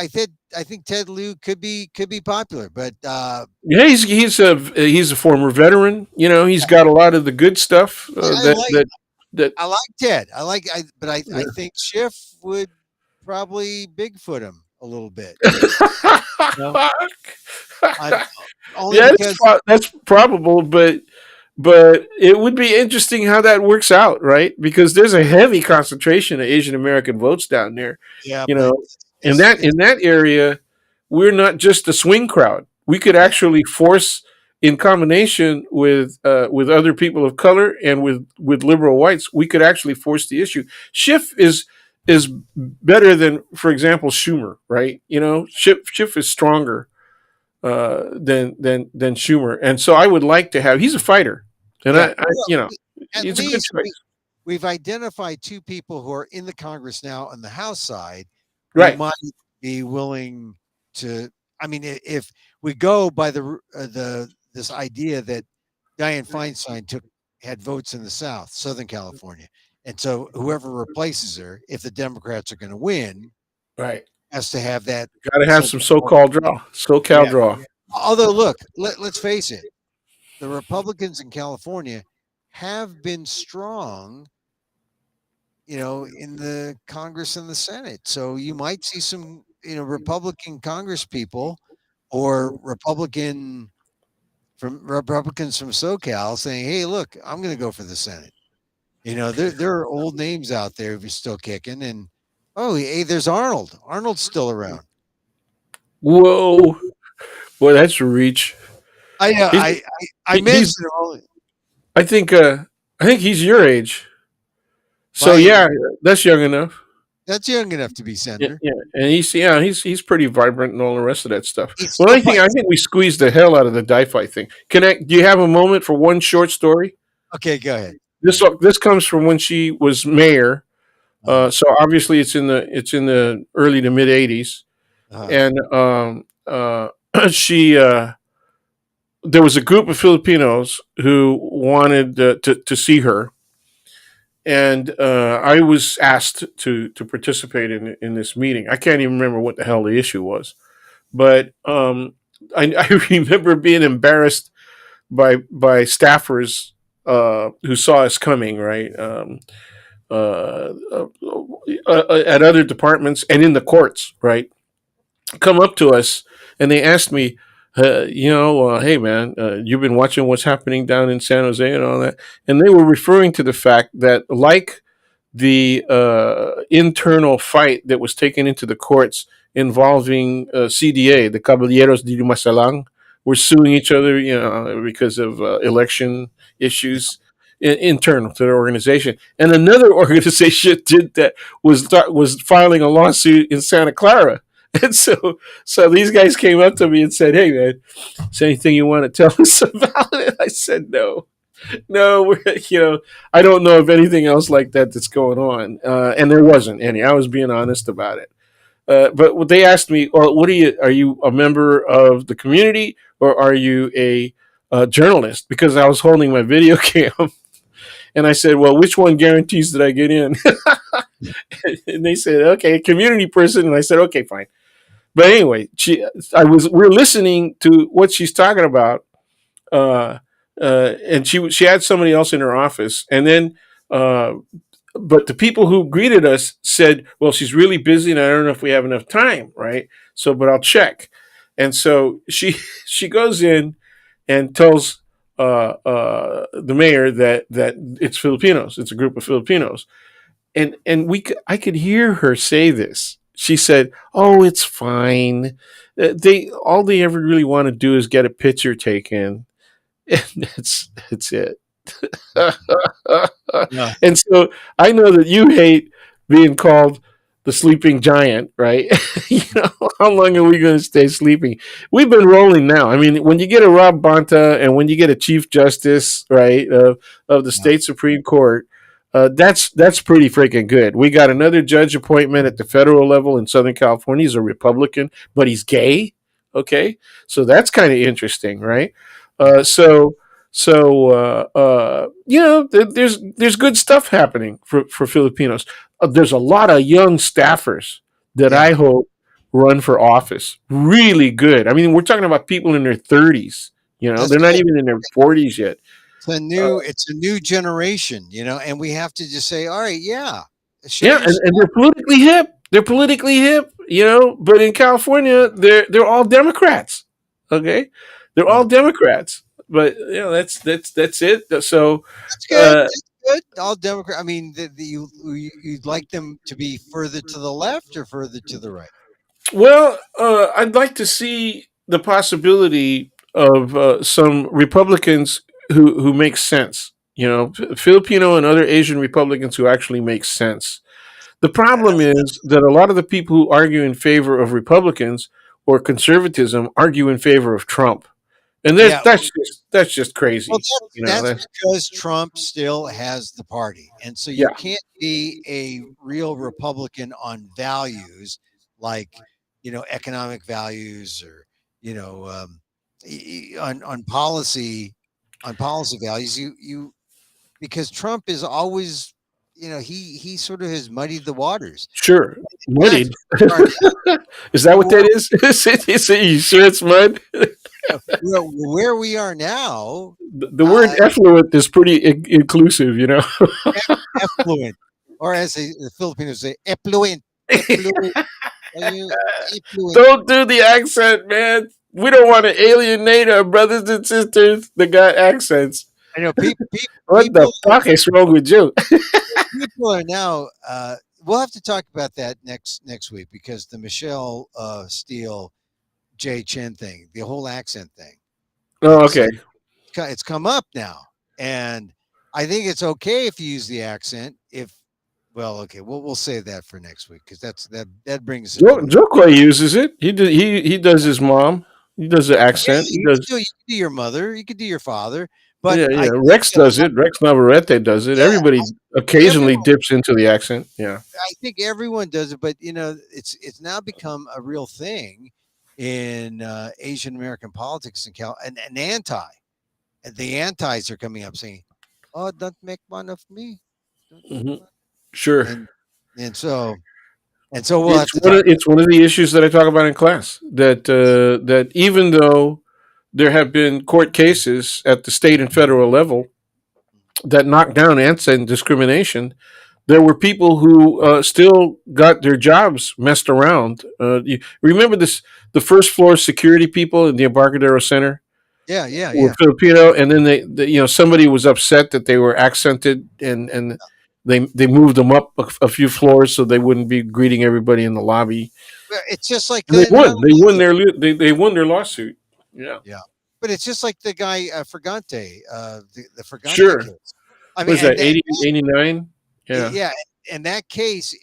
Ted Lieu could be popular, but Yeah, he's a former veteran. He's got a lot of the good stuff I like that. I like Ted. But I think Schiff would probably Bigfoot him a little bit. You know, I only Yeah, because that's probable, but but it would be interesting how that works out, right? Because there's a heavy concentration of Asian American votes down there. Yeah, You but know, in that area, we're not just a swing crowd. We could yeah, actually force, in combination with other people of color and with liberal whites, we could actually force the issue. Schiff is better than, for example, Schumer, right? Schiff is stronger than Schumer, and so I would like to have. He's a fighter, and yeah. I Well, at it's a good least choice, we've identified two people who are in the Congress now on the House side who right? might be willing to. I mean, if we go by the this idea that Dianne Feinstein had votes in the South, Southern California, and so whoever replaces her, if the Democrats are going to win, Right. has to have that. Got to have So, some so-called draw, SoCal yeah. draw. Although, look, let's face it, the Republicans in California have been strong, in the Congress and the Senate. So you might see some, Republican Congress people or Republicans from SoCal saying, "Hey, look, I'm going to go for the Senate." There are old names out there who're still kicking, and hey, there's Arnold. Arnold's still around. Whoa, boy, that's a reach. I He's, I he's mentioned only I think he's your age. So by yeah, that's young enough. that's young enough to be Yeah, senator. yeah, and he's pretty vibrant and all the rest of that stuff. He's Well, still I think we squeezed the hell out of the die fight thing. Do you have a moment for one short story? okay. Go ahead. This comes from when she was mayor. Uh, So obviously it's in the early to mid '80s, uh, and she there was a group of Filipinos who wanted to see her, and I was asked to participate in this meeting. I can't even remember what the hell the issue was, but I remember being embarrassed by staffers who saw us coming, right? Uh, uh, at other departments and in the courts, right? Come up to us and they asked me, hey man, you've been watching what's happening down in San Jose and all that, and they were referring to the fact that, like the internal fight that was taken into the courts involving CDA, the Caballeros de Dumasalang, were suing each other, because of election issues internal to their organization, and another organization did that was filing a lawsuit in Santa Clara. And so these guys came up to me and said, "Hey man, is there anything you want to tell us about it?" I said, "No, no, I don't know of anything else like that that's going on," and there wasn't any. I was being honest about it. But they asked me, "Well, what are you a member of the community or are you a journalist?" Because I was holding my video cam, and I said, "Well, which one guarantees that I get in?" And they said, "Okay, community person," and I said, "Okay, fine." But anyway, we're listening to what she's talking about, uh, and she had somebody else in her office, and then, but the people who greeted us said, "Well, she's really busy, and I don't know if we have enough time, right? So, but I'll check." And so she she goes in and tells the mayor that it's Filipinos, it's a group of Filipinos, and I could hear her say this. She said, "Oh, it's fine. They ever really want to do is get a picture taken, and that's it." yeah. And so I know that you hate being called the sleeping giant, right? How long are we going to stay sleeping? We've been rolling now. I mean, when you get a Rob Bonta and when you get a Chief Justice, right, of the Yeah. state Supreme Court, that's pretty freaking good. We got another judge appointment at the federal level in Southern California. He's a Republican, but he's gay. Okay, so that's kind of interesting, right? Uh, so there's good stuff happening for Filipinos. There's a lot of young staffers that Yeah. I hope run for office. Really good. I mean, we're talking about people in their 30s. That's They're not good. even in their 40s yet. It's a new generation, and we have to just say, all right, yeah, show Yeah, your and stuff. they're politically hip. They're politically hip, but in California, they're all Democrats. Okay, they're Yeah. all Democrats. but that's it. So, That's good. uh, That's good. All Democrat. I mean, you'd like them to be further to the left or further to the right? well, I'd like to see the possibility of some Republicans who make sense. Filipino and other Asian Republicans who actually make sense. The problem is that a lot of the people who argue in favor of Republicans or conservatism argue in favor of Trump, and Yeah. that's just Well, crazy. that's because Trump still has the party, and so you Yeah, can't be a real Republican on values like economic values or on policy values. You because Trump is always he sort of has muddied the waters. sure, In fact, muddied. Is that what that is? You sure it's mud? where we are now, The word effluent is pretty inclusive, effluent, or as the Filipinos say, effluent, effluent. Are you effluent? Don't do the accent, man. We don't want to alienate our brothers and sisters that got accents. I know people. What the fuck is wrong with you? People are now. We'll have to talk about that next week because the Michelle Steele, Jay Chen thing, the whole accent thing. Oh, okay. It's come up now, and I think it's okay if you use the accent. Okay, we'll save that for next week because that brings it. Jokoi uses it. He does his mom. He does the accent. Yeah, He does. you could do your mother. You could do your father. But Yeah, I yeah. think Rex does it. Rex Navarrete does it. yeah, Everybody occasionally everyone, dips into the accent. Yeah. I think everyone does it, but it's now become a real thing in Asian American politics and the antis are coming up saying, "Oh, don't make fun of me, don't make Hmm. fun," Sure. and so we'll have to talk. It's one of the issues that I talk about in class. That even though there have been court cases at the state and federal level that knocked down accent discrimination, there were people who still got their jobs messed around. You remember the first floor security people in the Embarcadero Center were Yeah. Filipino, and then somebody was upset that they were accented, and they moved them up a few floors so they wouldn't be greeting everybody in the lobby. Well, it's just like And they the won. They won their lawsuit. Yeah, yeah, but it's just like the guy Fragante, the Fragante sure. case. I What mean, was that 80, 89? Yeah. yeah, and that case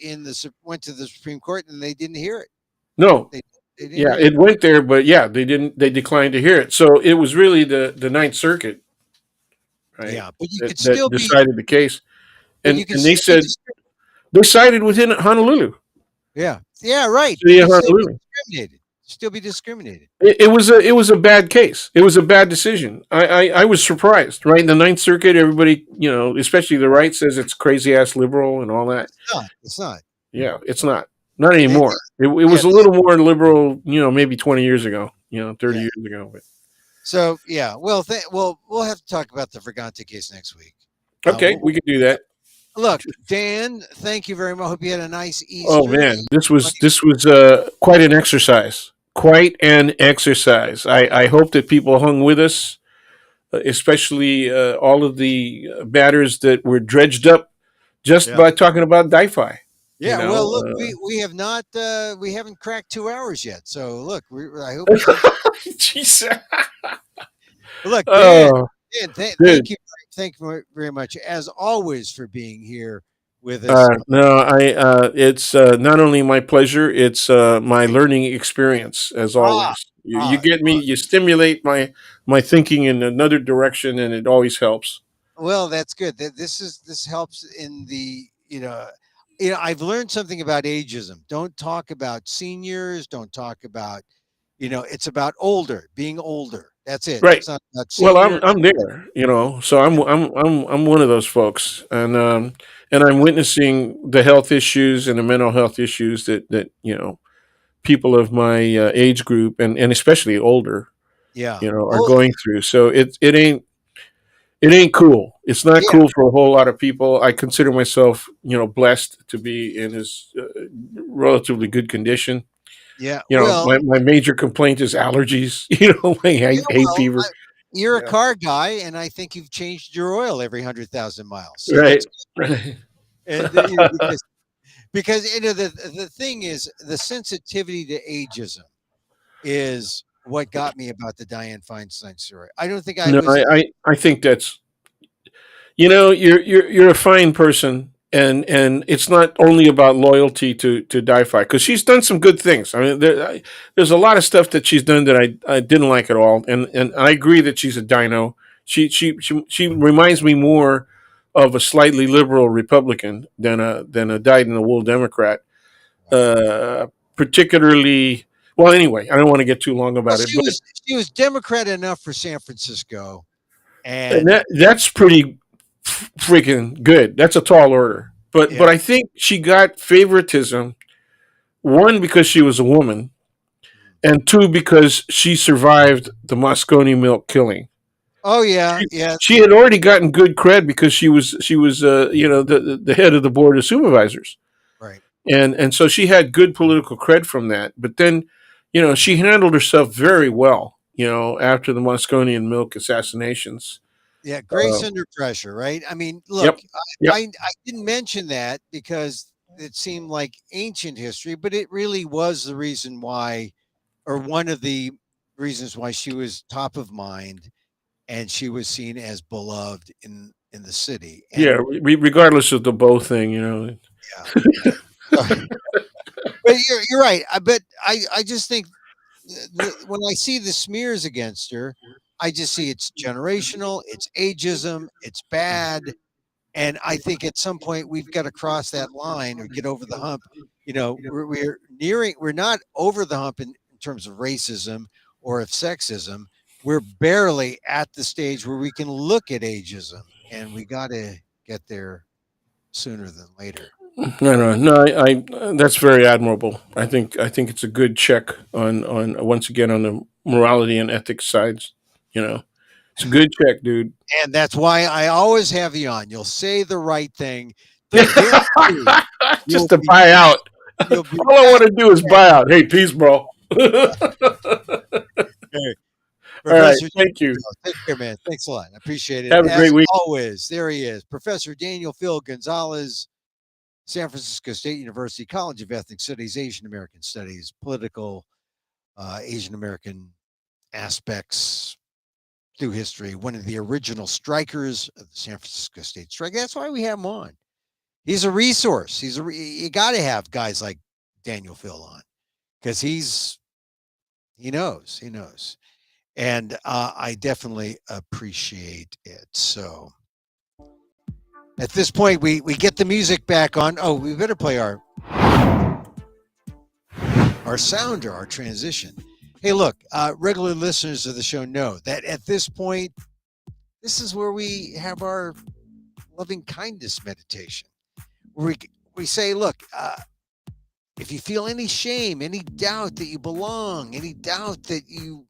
went to the Supreme Court and they didn't hear it. No. They didn't Yeah, hear it. it went there, but yeah, they didn't. They declined to hear it. So it was really the Ninth Circuit, right, Yeah, but you could that still be, decided the case, but and you could and they still be said they sided with Honolulu, yeah, right. But city you of could still be Honolulu. discriminated. Still be discriminated. It was a bad case. It was a bad decision. I was surprised. Right in the Ninth Circuit, everybody, especially the right, says it's crazy ass liberal and all that. It's not. It's not. Yeah, it's not They, anymore. It yeah, was a little more liberal, maybe 20 years ago, 30 yeah. years ago. But So yeah, well, we'll have to talk about the Fragante case next week. okay, we can do that. Look, Dan, thank you very much. Hope you had a nice Oh Easter. man, this was quite an exercise. Quite an exercise. I hope that people hung with us, especially all of the batters that were dredged up just Yeah. by talking about DiFi. Yeah, well, look, we have not we haven't cracked 2 hours yet. So look, I hope we Jeez. look, Oh, Dan, dude. thank you very much as always for being here with us. No, it's not only my pleasure, it's my learning experience as always. You get me, you stimulate my thinking in another direction, and it always helps. Well, that's good. This helps in the I've learned something about ageism. Don't talk about seniors. Don't talk about it's about being older. That's it. Right. It's not about Well, senior. I'm there, so I'm one of those folks, and I'm witnessing the health issues and the mental health issues that people of my age group and especially older, Yeah. are going through. So it ain't cool. It's not Yeah. cool for a whole lot of people. I consider myself, blessed to be in this relatively good condition. Yeah. Well, My major complaint is allergies. Like hay well, fever. you're a Yeah. car guy, and I think you've changed your oil every 100,000 miles. See, Right. that's and because the thing is the sensitivity to ageism is what got me about the Dianne Feinstein story. I don't think I No, was. I think that's, you're a fine person, and it's not only about loyalty to Di-Fi, because she's done some good things. I mean, there's a lot of stuff that she's done that I didn't like at all, and I agree that she's a dino. She reminds me more of a slightly liberal Republican than a dyed-in-the-wool Democrat. Uh, Particularly, well, anyway, I don't want to get too long Well, about it, but she was Democrat enough for San Francisco, and and that's pretty freaking good. That's a tall order. But yeah, I think she got favoritism, one because she was a woman, and two because she survived the Moscone milk killing. oh yeah, She, yeah, she had already gotten good cred because she was the head of the board of supervisors, right. and so she had good political cred from that. But then, she handled herself very well. After the Moscone and milk assassinations. Yeah, grace Uh, under pressure, right? I mean, look, yep. Yep. I didn't mention that because it seemed like ancient history, but it really was the reason why, or one of the reasons why she was top of mind and she was seen as beloved in the city. Yeah, And regardless of the bow thing, yeah, yeah. But you're right. I just think when I see the smears against her, I just see it's generational, it's ageism, it's bad. And I think at some point we've got to cross that line or get over the hump. We're not over the hump in terms of racism or of sexism. We're barely at the stage where we can look at ageism, and we got to get there sooner than later. No. That's very admirable. I think it's a good check on once again on the morality and ethics sides. It's a good check, dude. And that's why I always have you on. You'll say the right thing. I guarantee Just you'll to be buy back. out. You'll be All I back. want to do is buy out. Hey, peace, bro. All Hey, right. Professor, Thank you. take care, man. Thanks a lot. I appreciate it. Have a As great week. always, there he is, Professor Daniel Phil Gonzales, San Francisco State University College of Ethnic Studies, Asian American Studies, political Asian American aspects through history. One of the original strikers of the San Francisco State Strike. That's why we have him on. He's a resource. You got to have guys like Daniel Phil on because he knows. And I definitely appreciate it. So at this point, we get the music back on. Oh, we better play our sounder, our transition. Hey, look, regular listeners of the show know that at this point, this is where we have our loving kindness meditation. Where we say, look, if you feel any shame, any doubt that you belong, any doubt that you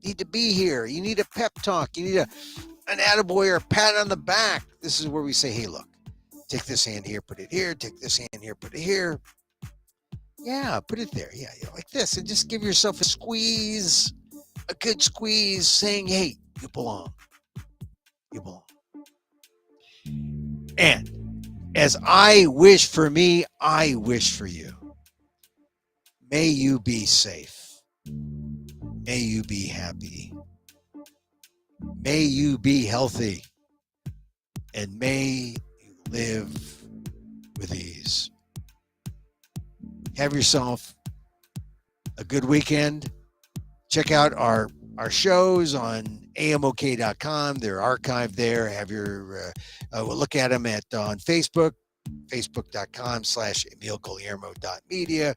need to be here, you need a pep talk, you need an attaboy or a pat on the back. This is where we say, hey, look, take this hand here, put it here, take this hand here, put it here. Yeah, put it there. Yeah, like this. And just give yourself a squeeze, a good squeeze, saying, hey, you belong. You belong. And as I wish for me, I wish for you. May you be safe. May you be happy. May you be healthy. And may you live with ease. Have yourself a good weekend. Check out our shows on amok.com. They're archived there. Have your we'll look at them on Facebook, facebook.com/emilguillermo.media,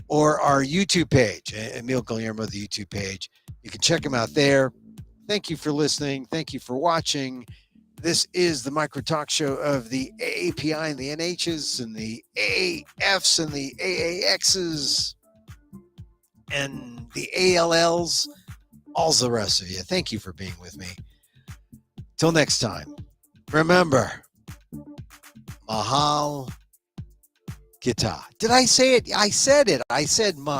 or our YouTube page, Emil Guillermo, the YouTube page. You can check them out there. Thank you for listening. Thank you for watching. This is the Micro Talk Show of the AAPI and the NHs and the AAFs and the AAXs and the ALLs, all the rest of you. Thank you for being with me. Till next time, remember, Mahal Gita. Did I say it? I said it. I said Mahal.